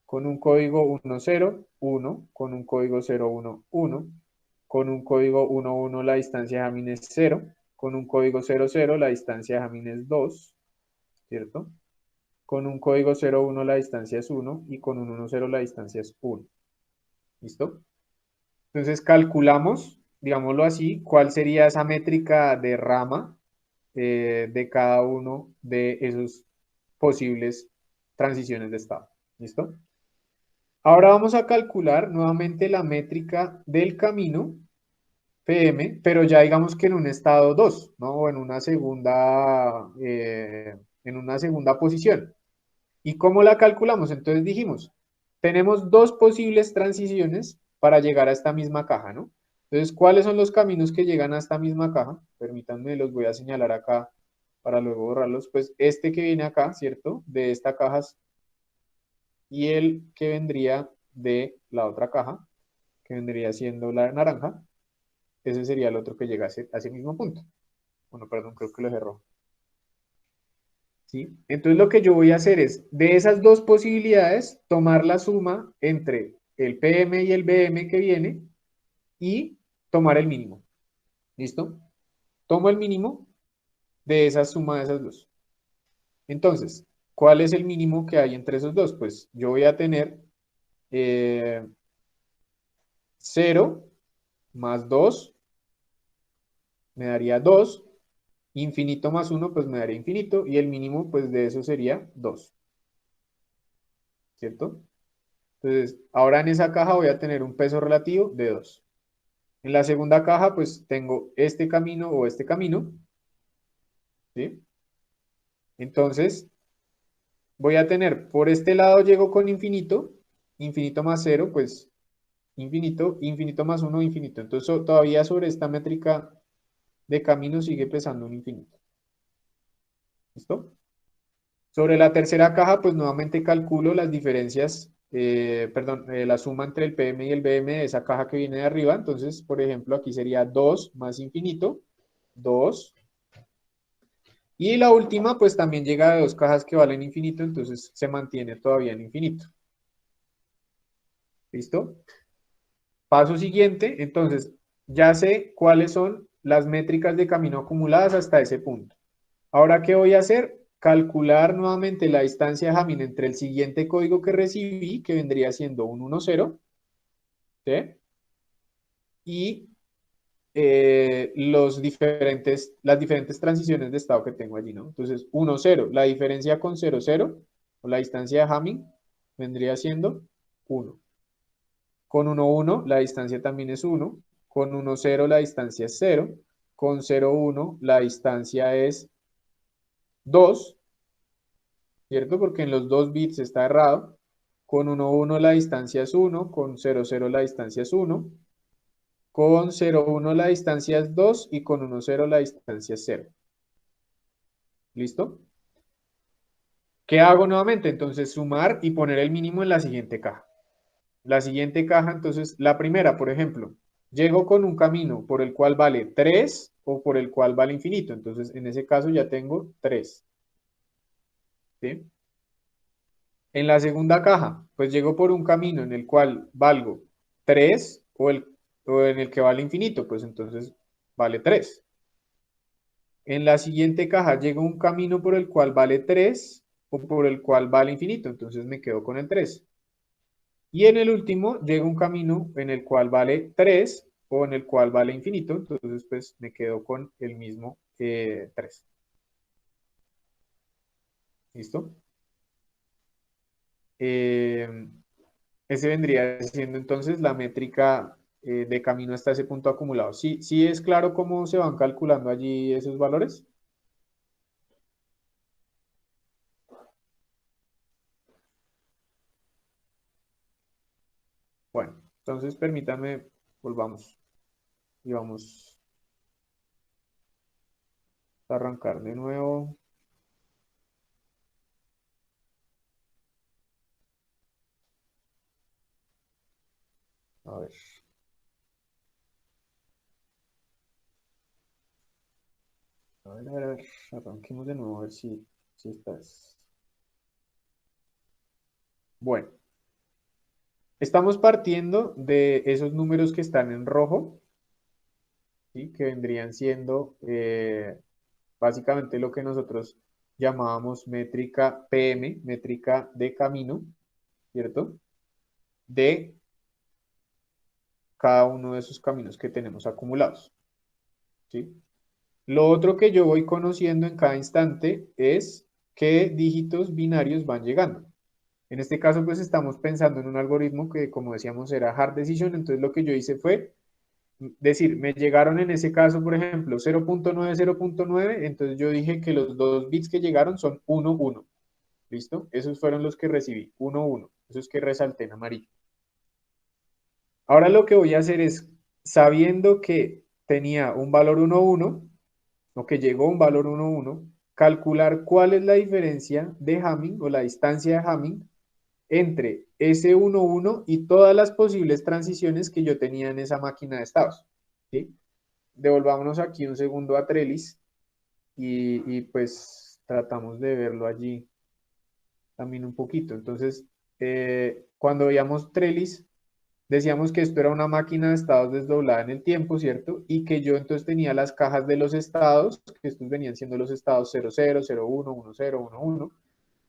Con un código 1, 0, 1. Con un código 0, 1, 1. Con un código 1, 1 la distancia de Hamming es 0. Con un código 0, 0 la distancia de Hamming es 2, ¿cierto? Con un código 0, 1 la distancia es 1 y con un 1, 0 la distancia es 1. ¿Listo? Entonces calculamos, digámoslo así, cuál sería esa métrica de rama de cada uno de esos posibles transiciones de estado. ¿Listo? Ahora vamos a calcular nuevamente la métrica del camino PM, pero ya digamos que en un estado 2, ¿no? O en una segunda posición. ¿Y cómo la calculamos? Entonces dijimos, tenemos dos posibles transiciones para llegar a esta misma caja, ¿no? Entonces, ¿cuáles son los caminos que llegan a esta misma caja? Permítanme, los voy a señalar acá para luego borrarlos. Pues este que viene acá, ¿cierto? De esta caja y el que vendría de la otra caja, que vendría siendo la naranja, ese sería el otro que llega a ese mismo punto. Bueno, perdón, creo que lo cerró. ¿Sí? Entonces lo que yo voy a hacer es, de esas dos posibilidades, tomar la suma entre el PM y el BM que viene y tomar el mínimo. ¿Listo? Tomo el mínimo de esa suma de esas dos. Entonces, ¿cuál es el mínimo que hay entre esos dos? Pues yo voy a tener 0 más 2 me daría 2, infinito más 1 pues me daría infinito y el mínimo pues de eso sería 2, ¿cierto? Entonces, ahora en esa caja voy a tener un peso relativo de 2. En la segunda caja, pues tengo este camino o este camino, ¿sí? Entonces, voy a tener, por este lado llego con infinito, infinito más cero, pues infinito, infinito más uno, infinito. Entonces, todavía sobre esta métrica de camino sigue pesando un infinito. ¿Listo? Sobre la tercera caja, pues nuevamente calculo las diferencias, perdón, la suma entre el PM y el BM de esa caja que viene de arriba. Entonces, por ejemplo, aquí sería 2 más infinito, 2. Y la última, pues también llega de dos cajas que valen infinito, entonces se mantiene todavía en infinito. ¿Listo? Paso siguiente, entonces ya sé cuáles son las métricas de camino acumuladas hasta ese punto. Ahora, ¿qué voy a hacer? Calcular nuevamente la distancia de Hamming entre el siguiente código que recibí, que vendría siendo un 1,0, ¿sí? Y las diferentes transiciones de estado que tengo allí, ¿no? Entonces, 1,0, la diferencia con 0,0, o la distancia de Hamming, vendría siendo 1. Con 1,1, la distancia también es 1. Con 1,0, la distancia es 0. Con 0,1, la distancia es 2, ¿cierto? Porque en los dos bits está errado. Con 1,1 la distancia es 1, con 0,0 la distancia es 1, con 0,1 la distancia es 2 y con 1,0 la distancia es 0. ¿Listo? ¿Qué hago nuevamente? Entonces sumar y poner el mínimo en la siguiente caja. La siguiente caja, entonces la primera, por ejemplo, llego con un camino por el cual vale 3 o por el cual vale infinito. Entonces en ese caso ya tengo 3. ¿Sí? En la segunda caja, pues llego por un camino en el cual valgo 3 o en el que vale infinito, pues entonces vale 3. En la siguiente caja llega un camino por el cual vale 3 o por el cual vale infinito, entonces me quedo con el 3. Y en el último llega un camino en el cual vale 3 o en el cual vale infinito, entonces pues me quedo con el mismo 3. ¿Listo? Eh, Ese vendría siendo entonces la métrica de camino hasta ese punto acumulado. ¿Sí, sí es claro cómo se van calculando allí esos valores? Bueno, entonces permítame, volvamos y vamos a arrancar de nuevo. A ver, a ver, arranquemos de nuevo a ver si estás. Bueno, estamos partiendo de esos números que están en rojo, ¿sí? Que vendrían siendo básicamente lo que nosotros llamábamos métrica PM, métrica de camino, ¿cierto? De cada uno de esos caminos que tenemos acumulados, ¿sí? Lo otro que yo voy conociendo en cada instante es qué dígitos binarios van llegando. En este caso, pues estamos pensando en un algoritmo que, como decíamos, era hard decision. Entonces, lo que yo hice fue decir, me llegaron en ese caso, por ejemplo, 0,9, 0,9. Entonces, yo dije que los dos bits que llegaron son 1, 1. ¿Listo? Esos fueron los que recibí, 1, 1. Esos que resalté en amarillo. Ahora lo que voy a hacer es, sabiendo que tenía un valor 1, 1, o que llegó un valor 1, 1, calcular cuál es la diferencia de Hamming o la distancia de Hamming entre ese 1, 1 y todas las posibles transiciones que yo tenía en esa máquina de estados. ¿Sí? Devolvámonos aquí un segundo a Trellis y pues tratamos de verlo allí también un poquito. Entonces, cuando veíamos Trellis, decíamos que esto era una máquina de estados desdoblada en el tiempo, ¿cierto? Y que yo entonces tenía las cajas de los estados, que estos venían siendo los estados 00, 01, 10, 11,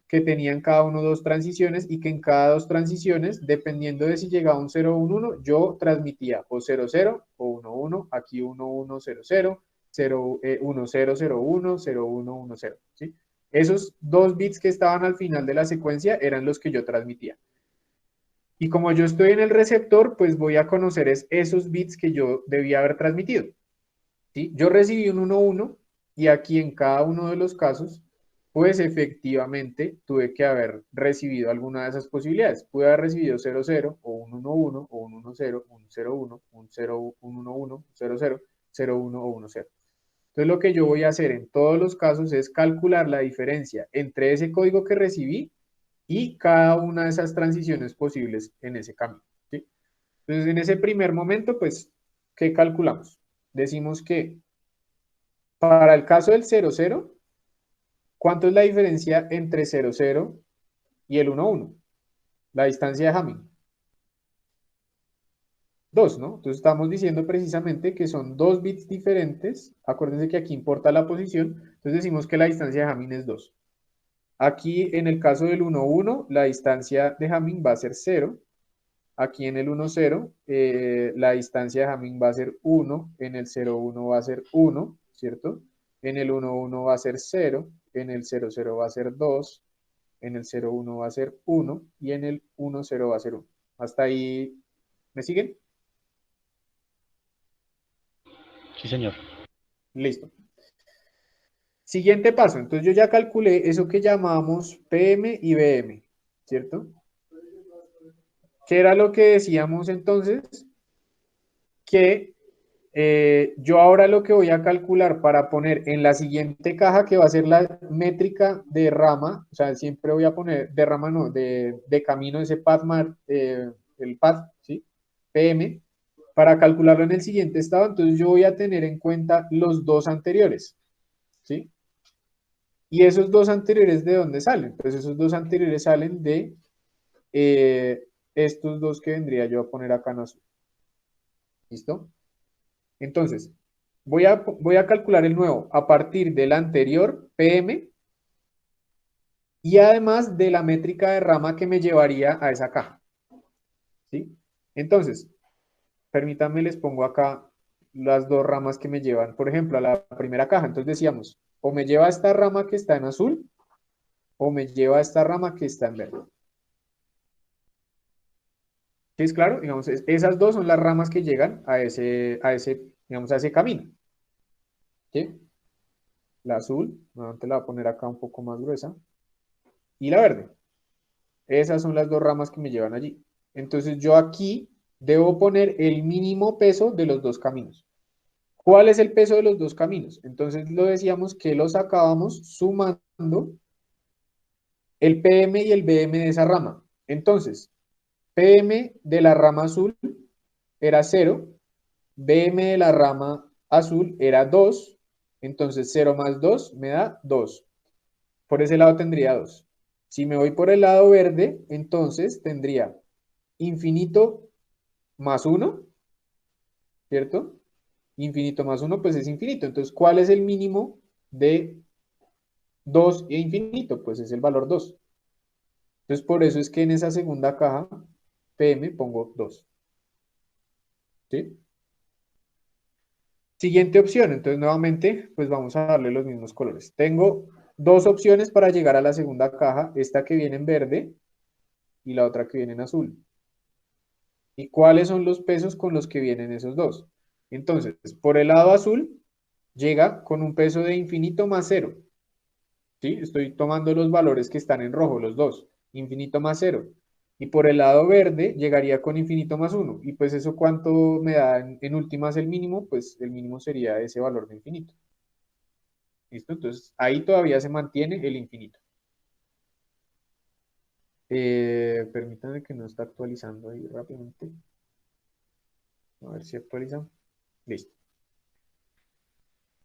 que tenían cada uno dos transiciones y que en cada dos transiciones, dependiendo de si llegaba un 0 o un 1, yo transmitía o 00 o 11, aquí 1100, 1001, 0110, ¿sí? Esos dos bits que estaban al final de la secuencia eran los que yo transmitía. Y como yo estoy en el receptor, pues voy a conocer esos bits que yo debía haber transmitido. ¿Sí? Yo recibí un 1-1 y aquí en cada uno de los casos, pues efectivamente tuve que haber recibido alguna de esas posibilidades. Pude haber recibido 0-0 o un 1-1 o un 1-0, un 0-1, un 0, un 1-1, 0-0, 0-1 o 1-0. Entonces lo que yo voy a hacer en todos los casos es calcular la diferencia entre ese código que recibí y cada una de esas transiciones posibles en ese camino. ¿Sí? Entonces en ese primer momento, pues, ¿qué calculamos? Decimos que para el caso del 0-0, ¿cuánto es la diferencia entre 0-0 y el 1-1? La distancia de Hamming. 2, ¿no? Entonces estamos diciendo precisamente que son dos bits diferentes. Acuérdense que aquí importa la posición. Entonces decimos que la distancia de Hamming es 2. Aquí en el caso del 1-1, la distancia de Hamming va a ser 0. Aquí en el 1-0, la distancia de Hamming va a ser 1. En el 0-1 va a ser 1, ¿cierto? En el 1-1 va a ser 0. En el 0-0 va a ser 2. En el 0-1 va a ser 1. Y en el 1-0 va a ser 1. Hasta ahí, ¿me siguen? Sí, señor. Listo. Siguiente paso. Entonces yo ya calculé eso que llamamos PM y BM, ¿cierto? ¿Qué era lo que decíamos entonces? Que yo ahora lo que voy a calcular para poner en la siguiente caja, que va a ser la métrica de rama, o sea, siempre voy a poner, de rama no, de camino, ese path, el path, ¿sí? PM, para calcularlo en el siguiente estado, entonces yo voy a tener en cuenta los dos anteriores, ¿sí? Y esos dos anteriores, ¿de dónde salen? Pues esos dos anteriores salen de estos dos que vendría yo a poner acá en azul. ¿Listo? Entonces, voy a calcular el nuevo a partir del anterior PM y además de la métrica de rama que me llevaría a esa caja. ¿Sí? Entonces, permítanme, les pongo acá las dos ramas que me llevan, por ejemplo, a la primera caja. Entonces decíamos, o me lleva a esta rama que está en azul, o me lleva a esta rama que está en verde. ¿Sí es claro? Digamos, esas dos son las ramas que llegan digamos, a ese camino. ¿Sí? La azul, nuevamente la voy a poner acá un poco más gruesa, y la verde. Esas son las dos ramas que me llevan allí. Entonces yo aquí debo poner el mínimo peso de los dos caminos. ¿Cuál es el peso de los dos caminos? Entonces lo decíamos que lo sacábamos sumando el PM y el BM de esa rama. Entonces, PM de la rama azul era 0, BM de la rama azul era 2, entonces 0 más 2 me da 2. Por ese lado tendría 2. Si me voy por el lado verde, entonces tendría infinito más 1, ¿cierto? Infinito más 1, pues es infinito. Entonces, ¿cuál es el mínimo de 2 e infinito? Pues es el valor 2. Entonces, por eso es que en esa segunda caja, PM, pongo 2. ¿Sí? Siguiente opción. Entonces, nuevamente, pues vamos a darle los mismos colores. Tengo dos opciones para llegar a la segunda caja. Esta que viene en verde y la otra que viene en azul. ¿Y cuáles son los pesos con los que vienen esos dos? Entonces, por el lado azul, llega con un peso de infinito más 0. ¿Sí? Estoy tomando los valores que están en rojo, los dos. Infinito más 0. Y por el lado verde, llegaría con infinito más 1. Y pues eso cuánto me da en últimas el mínimo, pues el mínimo sería ese valor de infinito. ¿Listo? Entonces, ahí todavía se mantiene el infinito. Permítanme que no está actualizando ahí rápidamente. A ver si actualiza. Listo.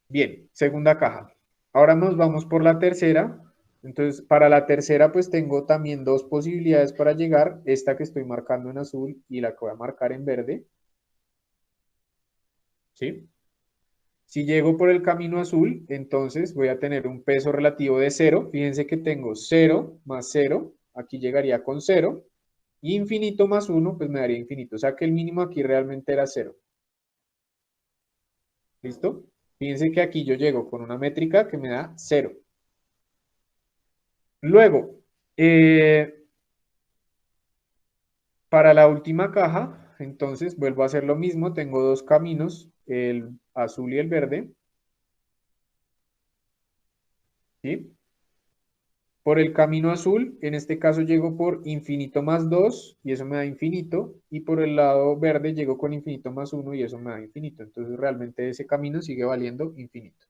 Bien, segunda caja. Ahora nos vamos por la tercera. Entonces, para la tercera, pues tengo también dos posibilidades para llegar. Esta que estoy marcando en azul y la que voy a marcar en verde. ¿Sí? Si llego por el camino azul, entonces voy a tener un peso relativo de 0. Fíjense que tengo 0 más 0. Aquí llegaría con 0. Y infinito más 1, pues me daría infinito. O sea que el mínimo aquí realmente era 0. ¿Listo? Fíjense que aquí yo llego con una métrica que me da 0. Luego, eh, Para la última caja, entonces vuelvo a hacer lo mismo. Tengo dos caminos, el azul y el verde. ¿Sí? Por el camino azul, en este caso llego por infinito más 2 y eso me da infinito. Y por el lado verde llego con infinito más 1 y eso me da infinito. Entonces realmente ese camino sigue valiendo infinito.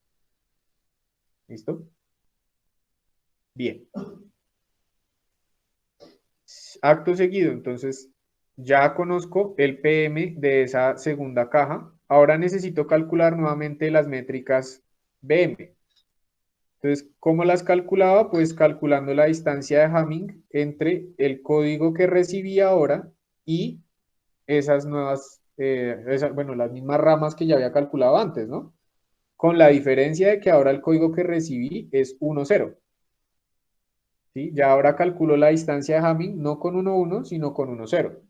¿Listo? Bien. Acto seguido, entonces ya conozco el PM de esa segunda caja. Ahora necesito calcular nuevamente las métricas BM. Entonces, ¿cómo las calculaba? Pues calculando la distancia de Hamming entre el código que recibí ahora y esas nuevas, bueno, las mismas ramas que ya había calculado antes, ¿no? Con la diferencia de que ahora el código que recibí es 1, 0. ¿Sí? Ya ahora calculo la distancia de Hamming no con 1, 1, sino con 1, 0.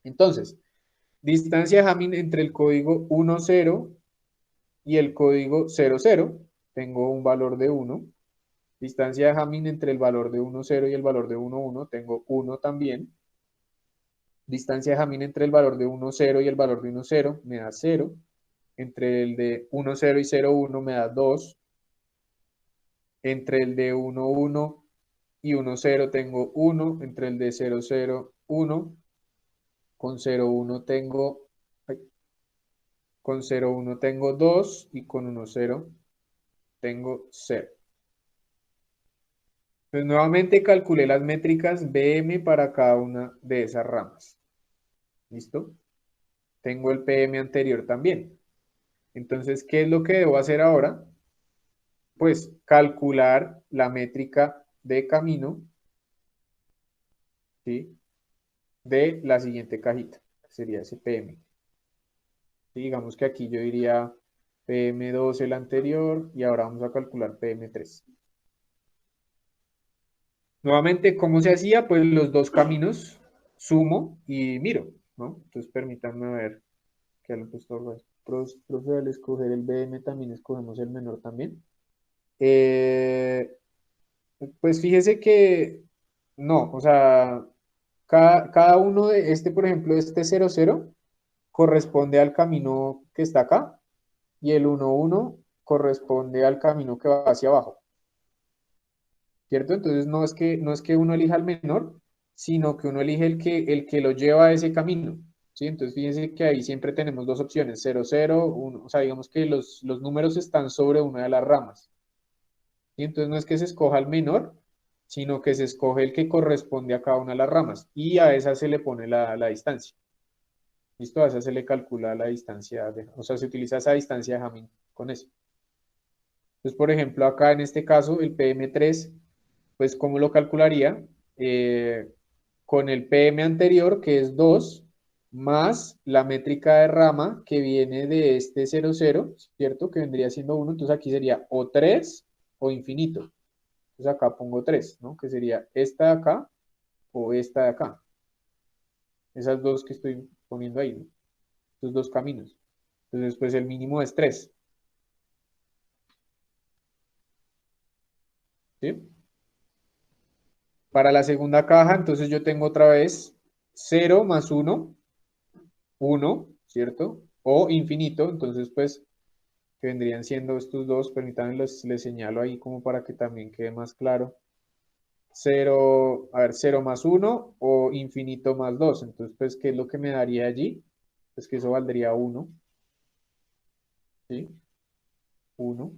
Entonces, distancia de Hamming entre el código 1, 0 y el código 0, 0. Tengo un valor de 1. Distancia de Hamming entre el valor de 1, 0 y el valor de 1, 1. Tengo 1 también. Distancia de Hamming entre el valor de 1, 0 y el valor de 1, 0 me da 0. Entre el de 1, 0 y 0, 1 me da 2. Entre el de 1, 1 y 1, 0 tengo 1. Entre el de 0, 0, 1. Con 0, 1 tengo, con 0, 1 tengo 2 y con 1, 0 tengo 0. Pues nuevamente calculé las métricas BM para cada una de esas ramas. ¿Listo? Tengo el PM anterior también. Entonces, ¿qué es lo que debo hacer ahora? Pues calcular la métrica de camino, ¿sí? De la siguiente cajita, que sería ese PM. Y digamos que aquí yo diría PM2 el anterior y ahora vamos a calcular PM3. Nuevamente, ¿cómo se hacía? Pues los dos caminos sumo y miro, ¿no? Entonces permítanme ver que al profe, al escoger el BM también escogemos el menor también. Eh, pues fíjese que no, o sea, cada uno de este, por ejemplo, este 0, 0 corresponde al camino que está acá y el 1, 1 corresponde al camino que va hacia abajo, ¿cierto? Entonces no es que uno elija el menor, sino que uno elige el que lo lleva a ese camino, ¿sí? Entonces fíjense que ahí siempre tenemos dos opciones, 0, 0, 1, o sea, digamos que los números están sobre una de las ramas. Y entonces no es que se escoja el menor, sino que se escoge el que corresponde a cada una de las ramas y a esa se le pone la distancia. ¿Listo? A esa se le calcula la distancia, o sea, se utiliza esa distancia de Hamming con eso. Entonces, por ejemplo, acá en este caso, el PM3, pues, ¿cómo lo calcularía? Eh, con el PM anterior, que es 2 más la métrica de rama que viene de este 0, 0, ¿cierto? Que vendría siendo 1, entonces aquí sería o 3 o infinito. Entonces acá pongo 3, ¿no? Que sería esta de acá o esta de acá. Esas dos que estoy poniendo ahí, ¿no? Esos dos caminos. Entonces, pues el mínimo es 3, ¿sí? Para la segunda caja, entonces yo tengo otra vez 0 más 1, 1, ¿cierto? O infinito, entonces pues que vendrían siendo estos dos, permítanme les señalo ahí como para que también quede más claro. 0, a ver, 0 más 1 o infinito más 2. Entonces, pues, ¿qué es lo que me daría allí? Pues que eso valdría 1, ¿sí? 1,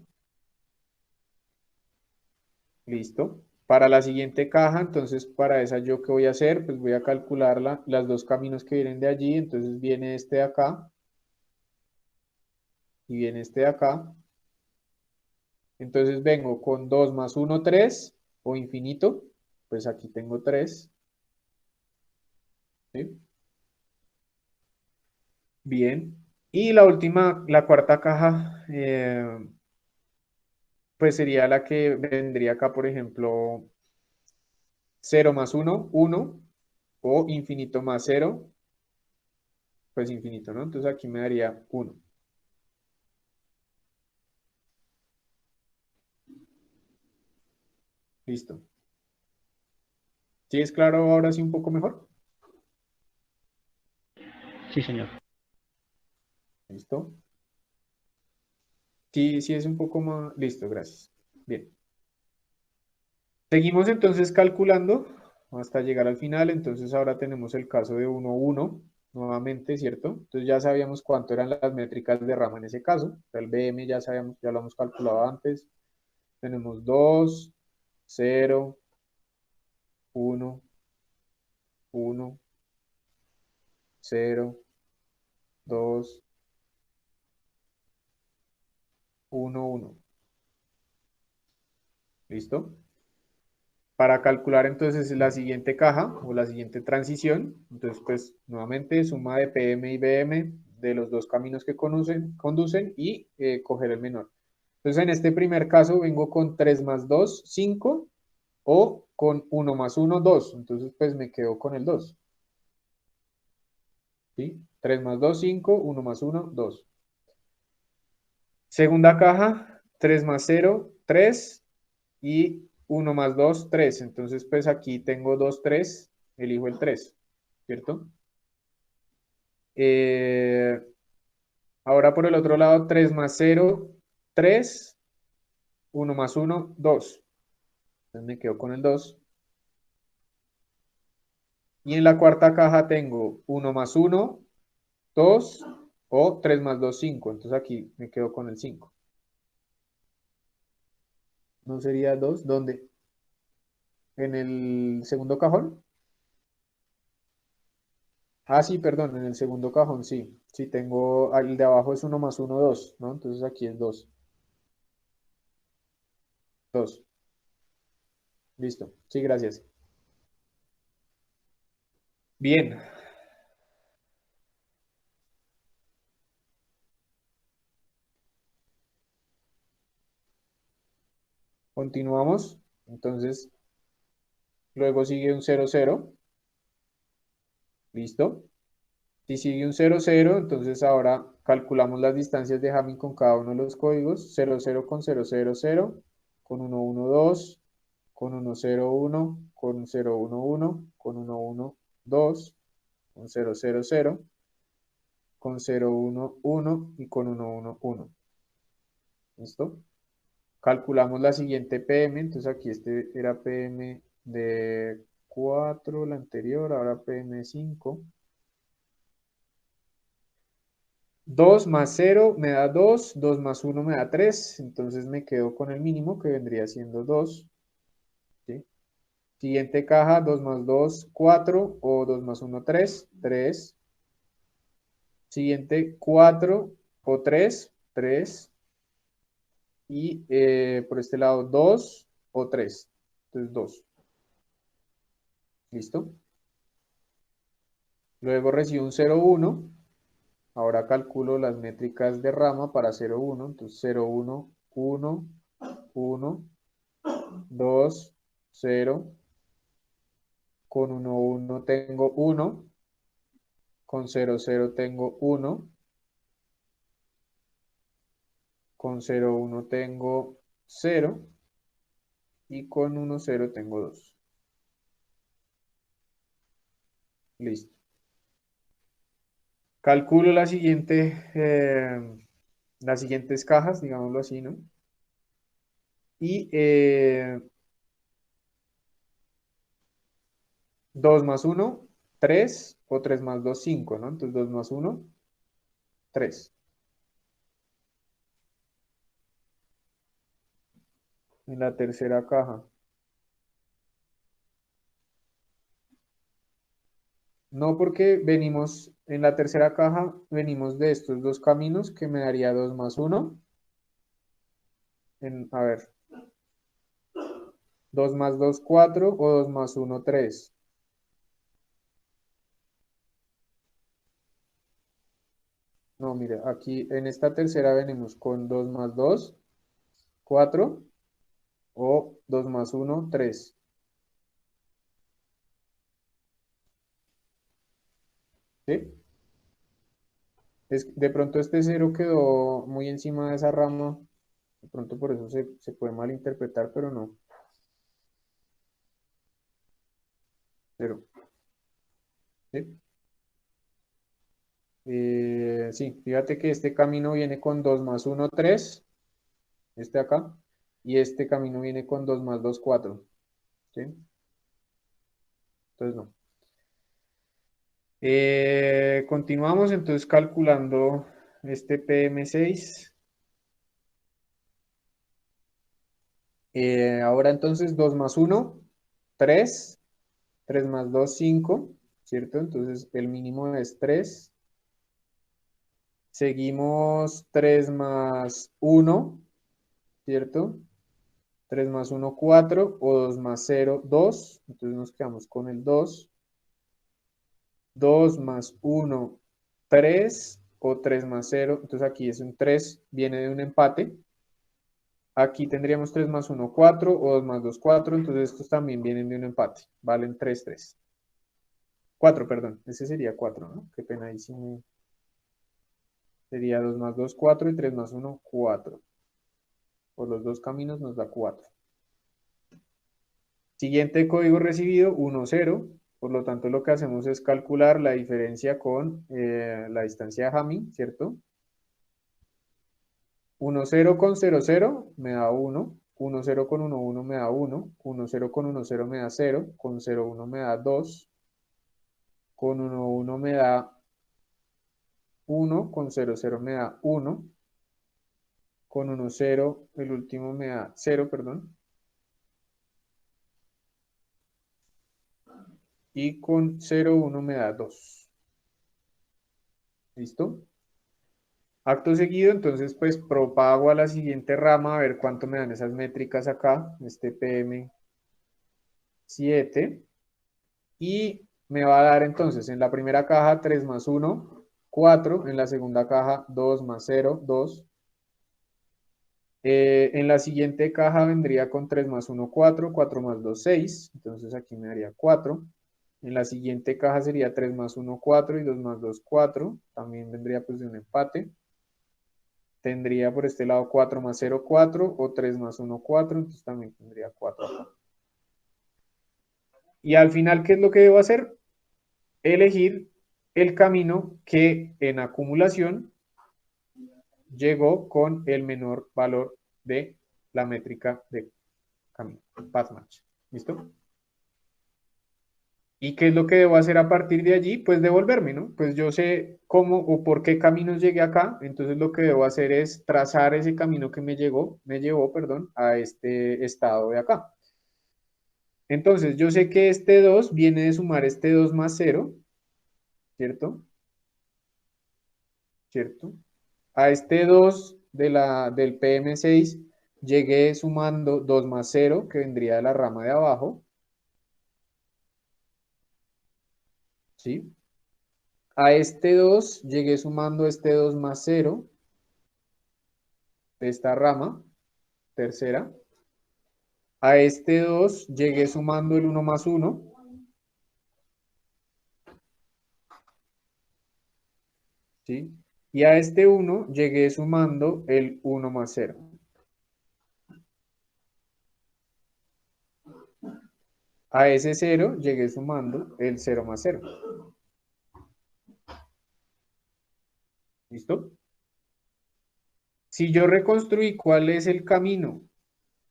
listo. Para la siguiente caja, entonces, para esa yo qué voy a hacer, pues voy a calcularla, las dos caminos que vienen de allí, entonces viene este de acá y viene este de acá. Entonces vengo con 2 más 1, 3 o infinito, pues aquí tengo 3, ¿sí? Bien. Y la última, la cuarta caja, pues sería la que vendría acá, por ejemplo, 0 más 1, 1, o infinito más 0, pues infinito, ¿no? Entonces aquí me daría 1. Listo. ¿Sí es claro ahora sí un poco mejor? Sí, señor. ¿Listo? Sí, sí es un poco más... Listo, gracias. Bien. Seguimos entonces calculando hasta llegar al final. Entonces ahora tenemos el caso de 1, 1, nuevamente, ¿cierto? Entonces ya sabíamos cuánto eran las métricas de rama en ese caso. El BM ya sabíamos, ya lo hemos calculado antes. Tenemos 2, 0, 1, 1, 0, 2, 1, 1. ¿Listo? Para calcular entonces la siguiente caja o la siguiente transición, entonces pues nuevamente suma de PM y BM de los dos caminos que conducen y coger el menor. Entonces en este primer caso vengo con 3 más 2 5 o con 1 más 1 2. Entonces pues me quedo con el 2. ¿Sí? 3 más 2 5, 1 más 1 2. Segunda caja, 3 más 0 3 y 1 más 2 3. Entonces, pues aquí tengo 2 3, elijo el 3, ¿cierto? Eh, Ahora por el otro lado, 3 más 0 3, 1 más 1 2. Entonces me quedo con el 2. Y en la cuarta caja tengo 1 más 1 2 o 3 más 2 5. Entonces aquí me quedo con el 5. ¿No sería 2? ¿Dónde? ¿En el segundo cajón? Ah, sí, perdón, en el segundo cajón, sí. Sí, tengo, el de abajo es 1 más 1 2, ¿no? Entonces aquí es 2. 2. Listo. Sí, gracias. Bien, continuamos. Entonces, luego sigue un 0 0. Listo. Si sigue un 0 0, entonces ahora calculamos las distancias de Hamming con cada uno de los códigos. 0 0 con 0 0 0, con 1 1 2, con 1 0 1, con 0 1 1, con 1 1 2, con 0 0 0, con 0 1 1 y con 1 1 1. ¿Listo? Calculamos la siguiente PM, entonces aquí este era PM de 4, la anterior, ahora PM 5. 2 más 0 me da 2, 2 más 1 me da 3, entonces me quedo con el mínimo que vendría siendo 2. ¿Sí? Siguiente caja, 2 más 2, 4 o 2 más 1, 3, 3. Siguiente, 4 o 3, 3. Y por este lado, 2 o 3. Entonces 2. ¿Listo? Luego recibo un 0, 1. Ahora calculo las métricas de rama para 0, 1. Entonces 0, 1, 1, 1, 2, 0. Con 1, 1 tengo 1. Con 0, 0 tengo 1. Con 0, 1 tengo 0. Y con 1, 0 tengo 2. Listo. Calculo las siguientes cajas, digámoslo así, ¿no? Y 2 más 1, 3, o 3 más 2, 5, ¿no? Entonces 2 más 1, 3. En la tercera caja. No, porque venimos, en la tercera caja, venimos de estos dos caminos que me daría 2 más 1. A ver, 2 más 2 4 o 2 más 1 3. No, mire, aquí en esta tercera venimos con 2 más 2 4 o 2 más 1 3. ¿Sí? De pronto este cero quedó muy encima de esa rama. De pronto por eso se puede malinterpretar, pero no. Cero. ¿Sí? Sí, fíjate que este camino viene con 2 más uno 3, este acá, y este camino viene con 2 más 2 4, ¿sí? Entonces no. Continuamos entonces calculando este PM6. Ahora entonces 2 más uno 3, 3 más 2 5, ¿cierto? Entonces el mínimo es 3. Seguimos 3 más uno, ¿cierto? 3 más uno 4 o 2 más cero 2. Entonces nos quedamos con el 2. 2 más uno 3 o 3 más cero. Entonces aquí es un 3, viene de un empate. Aquí tendríamos 3 más uno 4 o 2 más 2 4. Entonces estos también vienen de un empate. Valen 3 3. 4, perdón. Ese sería 4, ¿no? Qué pena ahí sí sería 2 más 2 4 y 3 más uno 4. Por los dos caminos nos da 4. Siguiente código recibido, 1 0. Por lo tanto, lo que hacemos es calcular la diferencia con la distancia de Hamming, ¿cierto? 1 0 con 0 0 me da 1. 1 0 con 1 1 me da 1. 1 0 con 1 0 me da 0. Con 0 1 me da 2. Con 1 1 me da 1. Con 0 0 me da 1. Con 1 0, el último me da 0, perdón. Y con 0 1 me da 2. ¿Listo? Acto seguido, entonces pues propago a la siguiente rama a ver cuánto me dan esas métricas acá, este PM7, y me va a dar entonces en la primera caja 3 más 1, 4, en la segunda caja 2 más 0, 2. En la siguiente caja vendría con 3 más 1, 4, 4 más 2, 6, entonces aquí me daría 4. En la siguiente caja sería 3 más 1, 4 y 2 más 2, 4, también vendría pues de un empate. Tendría por este lado 4 más 0, 4 o 3 más 1, 4, entonces también tendría 4 acá. Y al final, ¿qué es lo que debo hacer? Elegir el camino que en acumulación llegó con el menor valor de la métrica de camino, path match. ¿Listo? ¿Y qué es lo que debo hacer a partir de allí? Pues devolverme, ¿no? Pues yo sé cómo o por qué caminos llegué acá, entonces lo que debo hacer es trazar ese camino que me llevó, perdón, a este estado de acá. Entonces, yo sé que este 2 viene de sumar este 2 más 0, ¿cierto? ¿Cierto? A este 2 del PM6 llegué sumando 2 más 0, que vendría de la rama de abajo, ¿sí? A este 2 llegué sumando este 2 más 0 de esta rama, tercera. A este 2 llegué sumando el 1 más 1, ¿sí? Y a este 1 llegué sumando el 1 más 0. A ese 0 llegué sumando el 0 más 0. ¿Listo? Si yo reconstruí cuál es el camino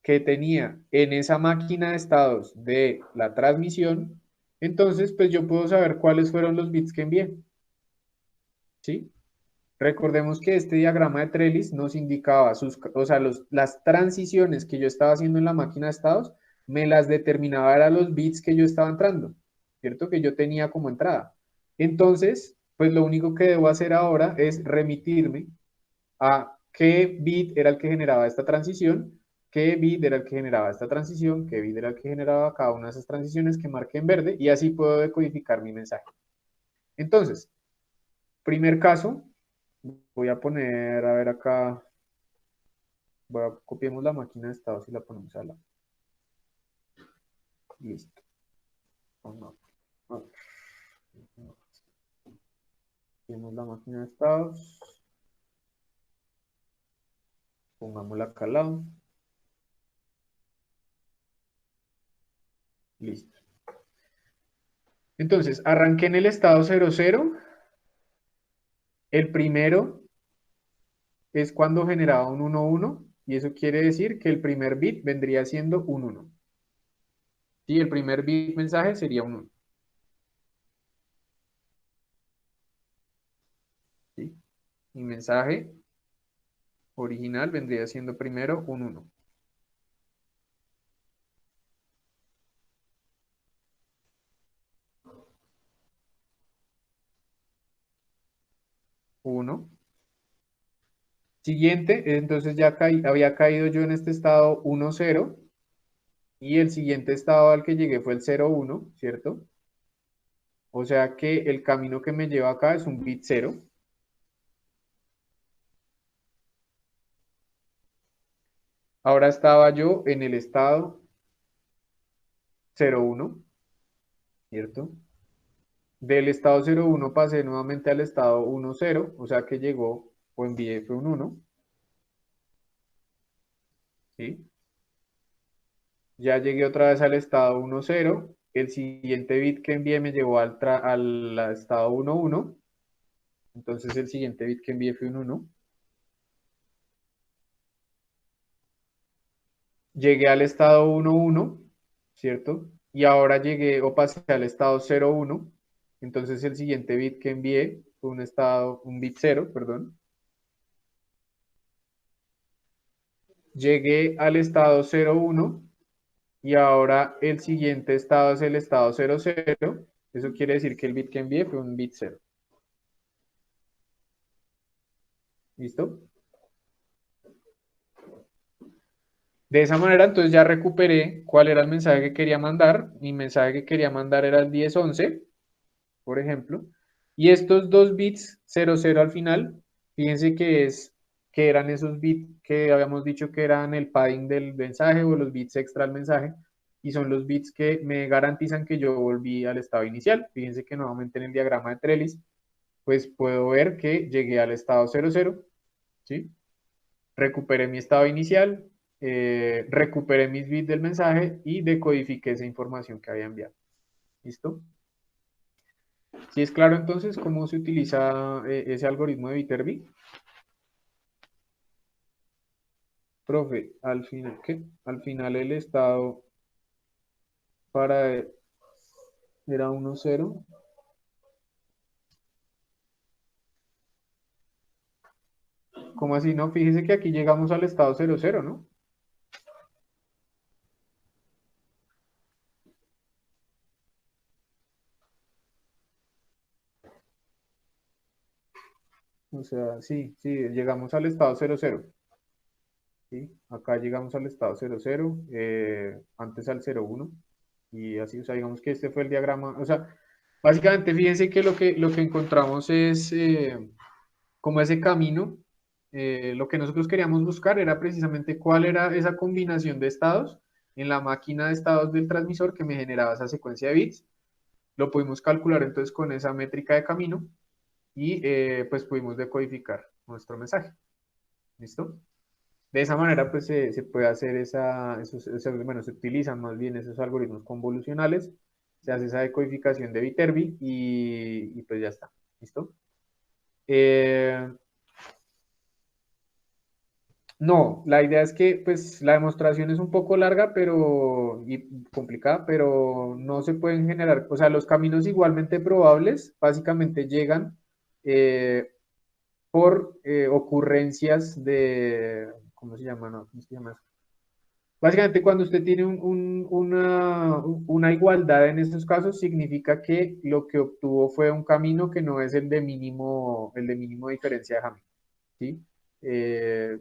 que tenía en esa máquina de estados de la transmisión, entonces pues yo puedo saber cuáles fueron los bits que envié. ¿Sí? Recordemos que este diagrama de Trellis nos indicaba o sea, las transiciones que yo estaba haciendo en la máquina de estados, me las determinaba eran los bits que yo estaba entrando, ¿cierto? Que yo tenía como entrada. Entonces, pues lo único que debo hacer ahora es remitirme a qué bit era el que generaba esta transición, qué bit era el que generaba esta transición, qué bit era el que generaba cada una de esas transiciones que marqué en verde, y así puedo decodificar mi mensaje. Entonces, primer caso, voy a poner, a ver acá, copiemos la máquina de estados y la ponemos a la. Listo. Copiemos la máquina de estados, pongámosla acá al lado. Listo. Entonces, arranqué en el estado 00, El primero es cuando generaba un 1, 1, y eso quiere decir que el primer bit vendría siendo un 1. Sí, el primer bit mensaje sería un 1. ¿Sí? Mi mensaje original vendría siendo primero un 1. 1. Siguiente, entonces ya había caído yo en este estado 1, 0, y el siguiente estado al que llegué fue el 0, 1, ¿cierto? O sea que el camino que me lleva acá es un bit 0. Ahora estaba yo en el estado 0, 1, ¿cierto? Del estado 0, 1 pasé nuevamente al estado 1, 0, o sea que llegó o envié fue un 1, ¿sí? Ya llegué otra vez al estado 1, 0. El siguiente bit que envié me llevó al estado 1, 1. Entonces el siguiente bit que envié fue un 1. Llegué al estado 1, 1, ¿cierto? Y ahora llegué o pasé al estado 0, 1. Entonces el siguiente bit que envié fue un bit 0, perdón. Llegué al estado 0, 1 y ahora el siguiente estado es el estado 0, 0. Eso quiere decir que el bit que envié fue un bit 0. ¿Listo? De esa manera, entonces ya recuperé cuál era el mensaje que quería mandar. Mi mensaje que quería mandar era el 1011, por ejemplo. Y estos dos bits 00 al final, fíjense que eran esos bits que habíamos dicho que eran el padding del mensaje o los bits extra al mensaje. Y son los bits que me garantizan que yo volví al estado inicial. Fíjense que nuevamente en el diagrama de Trellis, pues puedo ver que llegué al estado 00, ¿sí? Recuperé mi estado inicial, recuperé mis bits del mensaje y decodifiqué esa información que había enviado. ¿Listo? Si es claro entonces cómo se utiliza ese algoritmo de Viterbi. Profe, al final, ¿qué? Al final el estado para era 1, 0. ¿Cómo así? No, fíjese que aquí llegamos al estado 0, 0, ¿no? O sea, sí, sí, llegamos al estado 0, 0. ¿Sí? Acá llegamos al estado 0, 0, antes al 0, 1. Y así, o sea, digamos que este fue el diagrama. O sea, básicamente fíjense que lo que encontramos es como ese camino. Lo que nosotros queríamos buscar era precisamente cuál era esa combinación de estados en la máquina de estados del transmisor que me generaba esa secuencia de bits. Lo pudimos calcular entonces con esa métrica de camino y pues pudimos decodificar nuestro mensaje. ¿Listo? De esa manera, pues se puede hacer bueno, se utilizan más bien esos algoritmos convolucionales, se hace esa decodificación de Viterbi y pues ya está. ¿Listo? Eh, no, la idea es que pues la demostración es un poco larga y complicada, pero no se pueden generar, o sea, los caminos igualmente probables básicamente llegan eh, por ocurrencias de, ¿cómo se llama? No, ¿cómo se llama? Básicamente, cuando usted tiene una igualdad en estos casos, significa que lo que obtuvo fue un camino que no es el de mínimo diferencia de Hamming, ¿sí? Eh,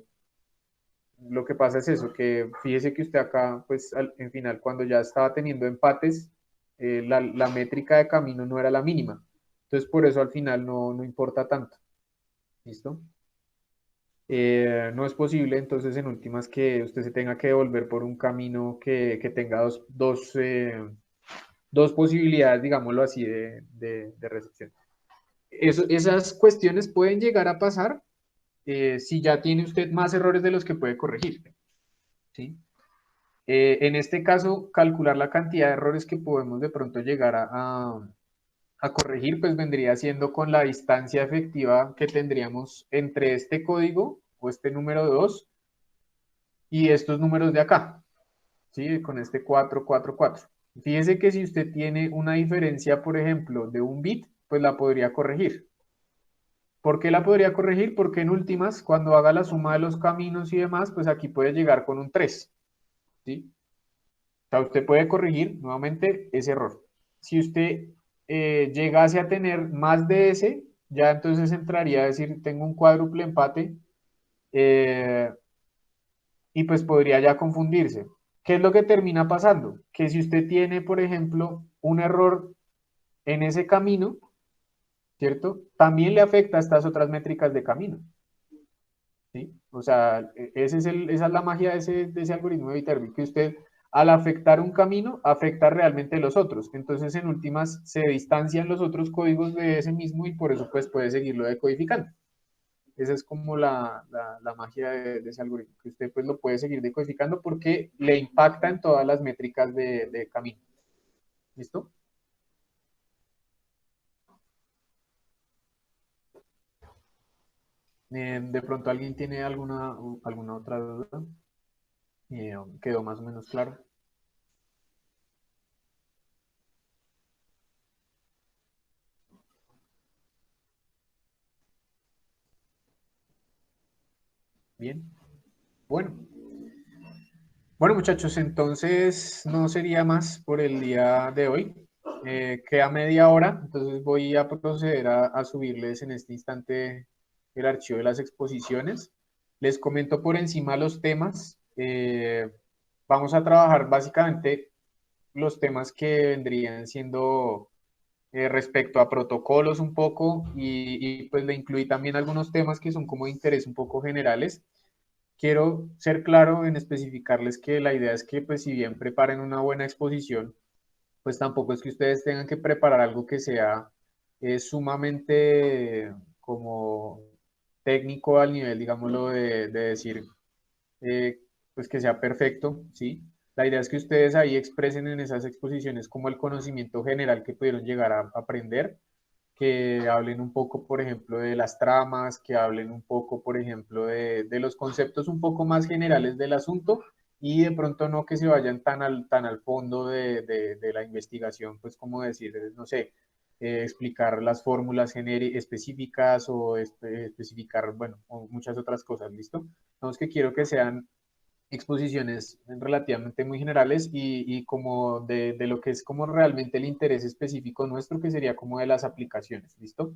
lo que pasa es eso, que fíjese que usted acá, pues, en final, cuando ya estaba teniendo empates, la métrica de camino no era la mínima. Entonces, por eso al final no importa tanto, ¿listo? No es posible, entonces en últimas que usted se tenga que devolver por un camino que tenga dos posibilidades, digámoslo así, de recepción. Esas cuestiones pueden llegar a pasar si ya tiene usted más errores de los que puede corregir, ¿sí? En este caso, calcular la cantidad de errores que podemos de pronto llegar a a corregir, pues vendría siendo con la distancia efectiva que tendríamos entre este código o este número 2 y estos números de acá, ¿sí? Con este 444. Fíjese que si usted tiene una diferencia, por ejemplo, de un bit, pues la podría corregir. ¿Por qué la podría corregir? Porque en últimas, cuando haga la suma de los caminos y demás, pues aquí puede llegar con un 3, ¿sí? O sea, usted puede corregir nuevamente ese error. Si usted llegase a tener más de ese, ya entonces entraría a decir, tengo un cuádruple empate, eh, y pues podría ya confundirse. ¿Qué es lo que termina pasando? Que si usted tiene, por ejemplo, un error en ese camino, ¿cierto? También le afecta a estas otras métricas de camino, ¿sí? O sea, esa es la magia de ese algoritmo de Viterbi, que usted al afectar un camino, afecta realmente los otros. Entonces, en últimas, se distancian los otros códigos de ese mismo y por eso pues puede seguirlo decodificando. Esa es como la magia de ese algoritmo, que usted pues lo puede seguir decodificando porque le impacta en todas las métricas de camino. ¿Listo? De pronto alguien tiene alguna otra duda. Quedó más o menos claro. Bien. Bueno. Bueno, muchachos, entonces no sería más por el día de hoy. Queda media hora, entonces voy a proceder a subirles en este instante el archivo de las exposiciones. Les comento por encima los temas. Vamos a trabajar básicamente los temas que vendrían siendo respecto a protocolos un poco y pues le incluí también algunos temas que son como de interés un poco generales. Quiero ser claro en especificarles que la idea es que, pues, si bien preparen una buena exposición, pues tampoco es que ustedes tengan que preparar algo que sea sumamente como técnico al nivel, digámoslo, de decir, eh, pues que sea perfecto, ¿sí? La idea es que ustedes ahí expresen en esas exposiciones como el conocimiento general que pudieron llegar a aprender, que hablen un poco, por ejemplo, de las tramas, que hablen un poco, por ejemplo, de los conceptos un poco más generales del asunto y de pronto no que se vayan tan al fondo de la investigación, pues como decir, no sé, explicar las fórmulas específicas o especificar, bueno, o muchas otras cosas, ¿listo? Entonces que quiero que sean exposiciones relativamente muy generales y como de lo que es como realmente el interés específico nuestro, que sería como de las aplicaciones, ¿listo?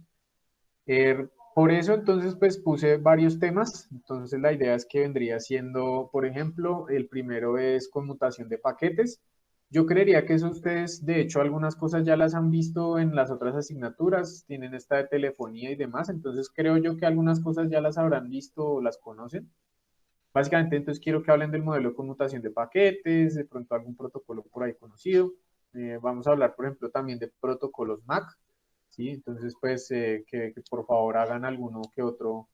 Por eso entonces pues puse varios temas, entonces la idea es que vendría siendo, por ejemplo, el primero es conmutación de paquetes. Yo creería que eso ustedes, de hecho, algunas cosas ya las han visto en las otras asignaturas, tienen esta de telefonía y demás, entonces creo yo que algunas cosas ya las habrán visto o las conocen. Básicamente, entonces quiero que hablen del modelo de conmutación de paquetes, de pronto algún protocolo por ahí conocido. Vamos a hablar, por ejemplo, también de protocolos MAC, ¿sí? Entonces, pues, que por favor hagan alguno que otro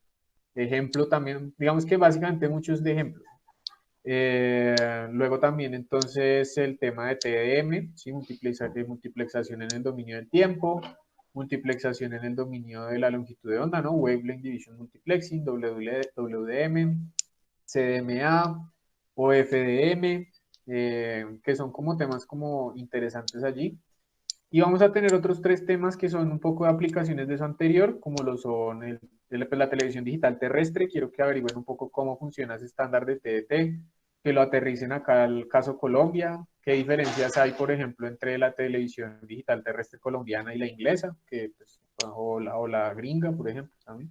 ejemplo también. Digamos que básicamente muchos de ejemplos. Luego también, entonces, el tema de TDM, ¿sí? Multiplexación en el dominio del tiempo, multiplexación en el dominio de la longitud de onda, ¿no? Wavelength Division Multiplexing, WDM, CDMA o FDM, que son como temas como interesantes allí. Y vamos a tener otros tres temas que son un poco de aplicaciones de eso anterior, como lo son la televisión digital terrestre. Quiero que averigüen un poco cómo funciona ese estándar de TDT, que lo aterricen acá al caso Colombia, qué diferencias hay, por ejemplo, entre la televisión digital terrestre colombiana y la inglesa, que, pues, o la gringa, por ejemplo, también.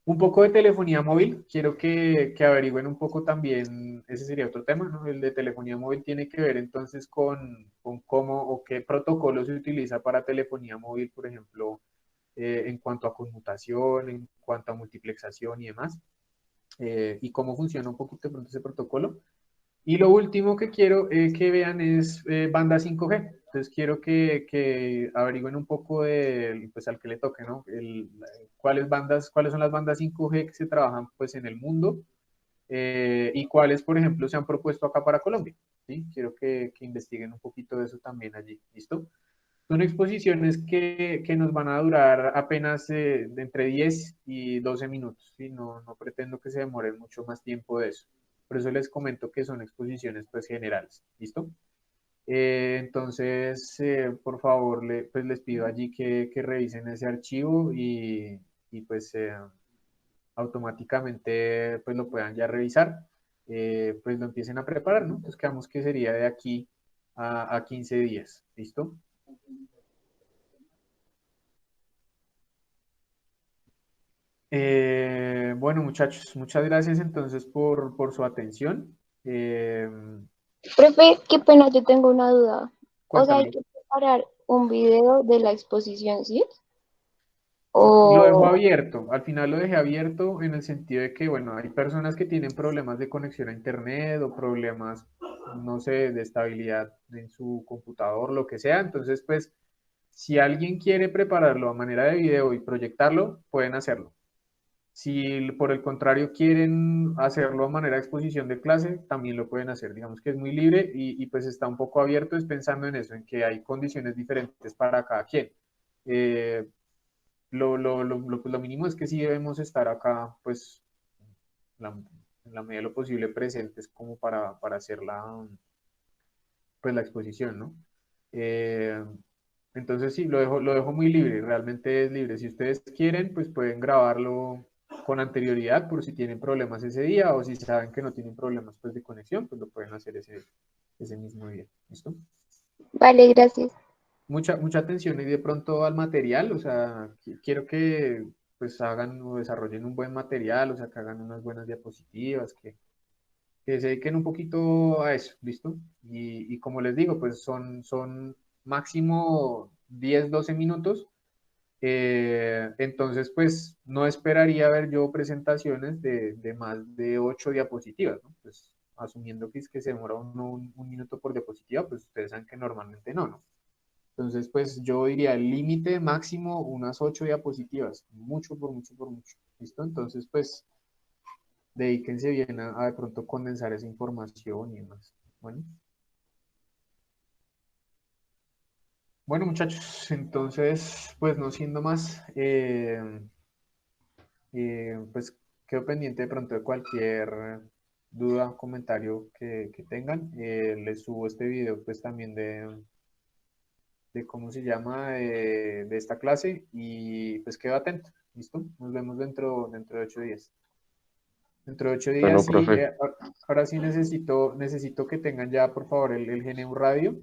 Un poco de telefonía móvil, quiero que averigüen un poco también, ese sería otro tema, ¿no? El de telefonía móvil tiene que ver entonces con cómo o qué protocolo se utiliza para telefonía móvil, por ejemplo, en cuanto a conmutación, en cuanto a multiplexación y demás, y cómo funciona un poquito de pronto ese protocolo. Y lo último que quiero que vean es banda 5G. Entonces quiero que averigüen un poco de, pues al que le toque, ¿no? Cuáles son las bandas 5G que se trabajan pues en el mundo y cuáles, por ejemplo, se han propuesto acá para Colombia. ¿Sí? Quiero que investiguen un poquito de eso también allí. ¿Listo? Son exposiciones que nos van a durar apenas de entre 10 y 12 minutos, ¿sí? No, no pretendo que se demoren mucho más tiempo de eso. Por eso les comento que son exposiciones pues generales, ¿listo? Entonces, por favor, pues les pido allí que revisen ese archivo y pues automáticamente pues lo puedan ya revisar, pues lo empiecen a preparar, ¿no? Entonces quedamos que sería de aquí a 15 días, ¿listo? Bueno, muchachos, muchas gracias entonces por su atención. Profe, qué pena, yo tengo una duda. O sea, hay Cuéntamelo. que preparar un video de la exposición, ¿sí? Lo dejo O, abierto, al final lo dejé abierto en el sentido de que, bueno, hay personas que tienen problemas de conexión a internet o problemas, no sé, de estabilidad en su computador, lo que sea. Entonces, pues, si alguien quiere prepararlo a manera de video y proyectarlo, pueden hacerlo. Si por el contrario quieren hacerlo a manera de exposición de clase, también lo pueden hacer. Digamos que es muy libre pues está un poco abierto, es pensando en eso, en que hay condiciones diferentes para cada quien. Eh, pues, lo mínimo es que sí debemos estar acá, pues, la- en la medida de lo posible presentes como para hacer pues, la exposición, ¿no? Eh, entonces sí, lo dejo muy libre, realmente es libre. Si ustedes quieren, pues pueden grabarlo con anterioridad por si tienen problemas ese día o si saben que no tienen problemas pues, de conexión, pues lo pueden hacer ese mismo día. ¿Listo? vale, gracias. Mucha atención y de pronto al material, o sea, quiero que pues hagan o desarrollen un buen material, o sea, que hagan unas buenas diapositivas, que se dediquen un poquito a eso, ¿listo? Y como les digo, pues son máximo 10 12 minutos. Entonces, pues no esperaría ver yo presentaciones de más de 8 diapositivas, ¿no? Pues asumiendo que es que se demora un minuto por diapositiva, pues ustedes saben que normalmente no, ¿no? Entonces, pues yo diría el límite máximo unas 8 diapositivas, mucho por mucho por mucho, ¿listo? Entonces, pues dedíquense bien a de pronto condensar esa información y demás. Bueno, bueno muchachos, entonces, pues no siendo más, pues quedo pendiente de pronto de cualquier duda, comentario que tengan. Les subo este video pues también de cómo se llama, de esta clase y pues quedo atento. ¿Listo? Nos vemos dentro de 8 días. Dentro de 8 días, Bueno, sí, profe. ahora sí necesito que tengan ya, por favor, el GNU Radio,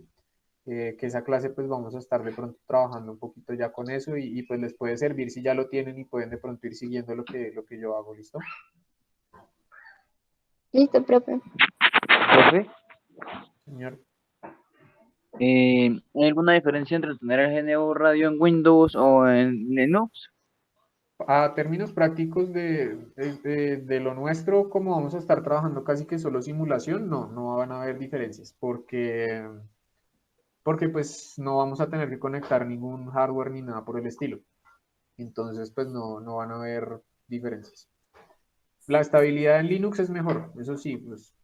que esa clase pues vamos a estar de pronto trabajando un poquito ya con eso pues les puede servir si ya lo tienen y pueden de pronto ir siguiendo lo que yo hago, ¿listo? Listo, profe. Profe, Señor. ¿hay alguna diferencia entre tener el GNU Radio en Windows o en Linux? A términos prácticos de lo nuestro, como vamos a estar trabajando casi que solo simulación, no van a haber diferencias, porque pues no vamos a tener que conectar ningún hardware ni nada por el estilo. Entonces, pues no van a haber diferencias. La estabilidad en Linux es mejor, eso sí, pues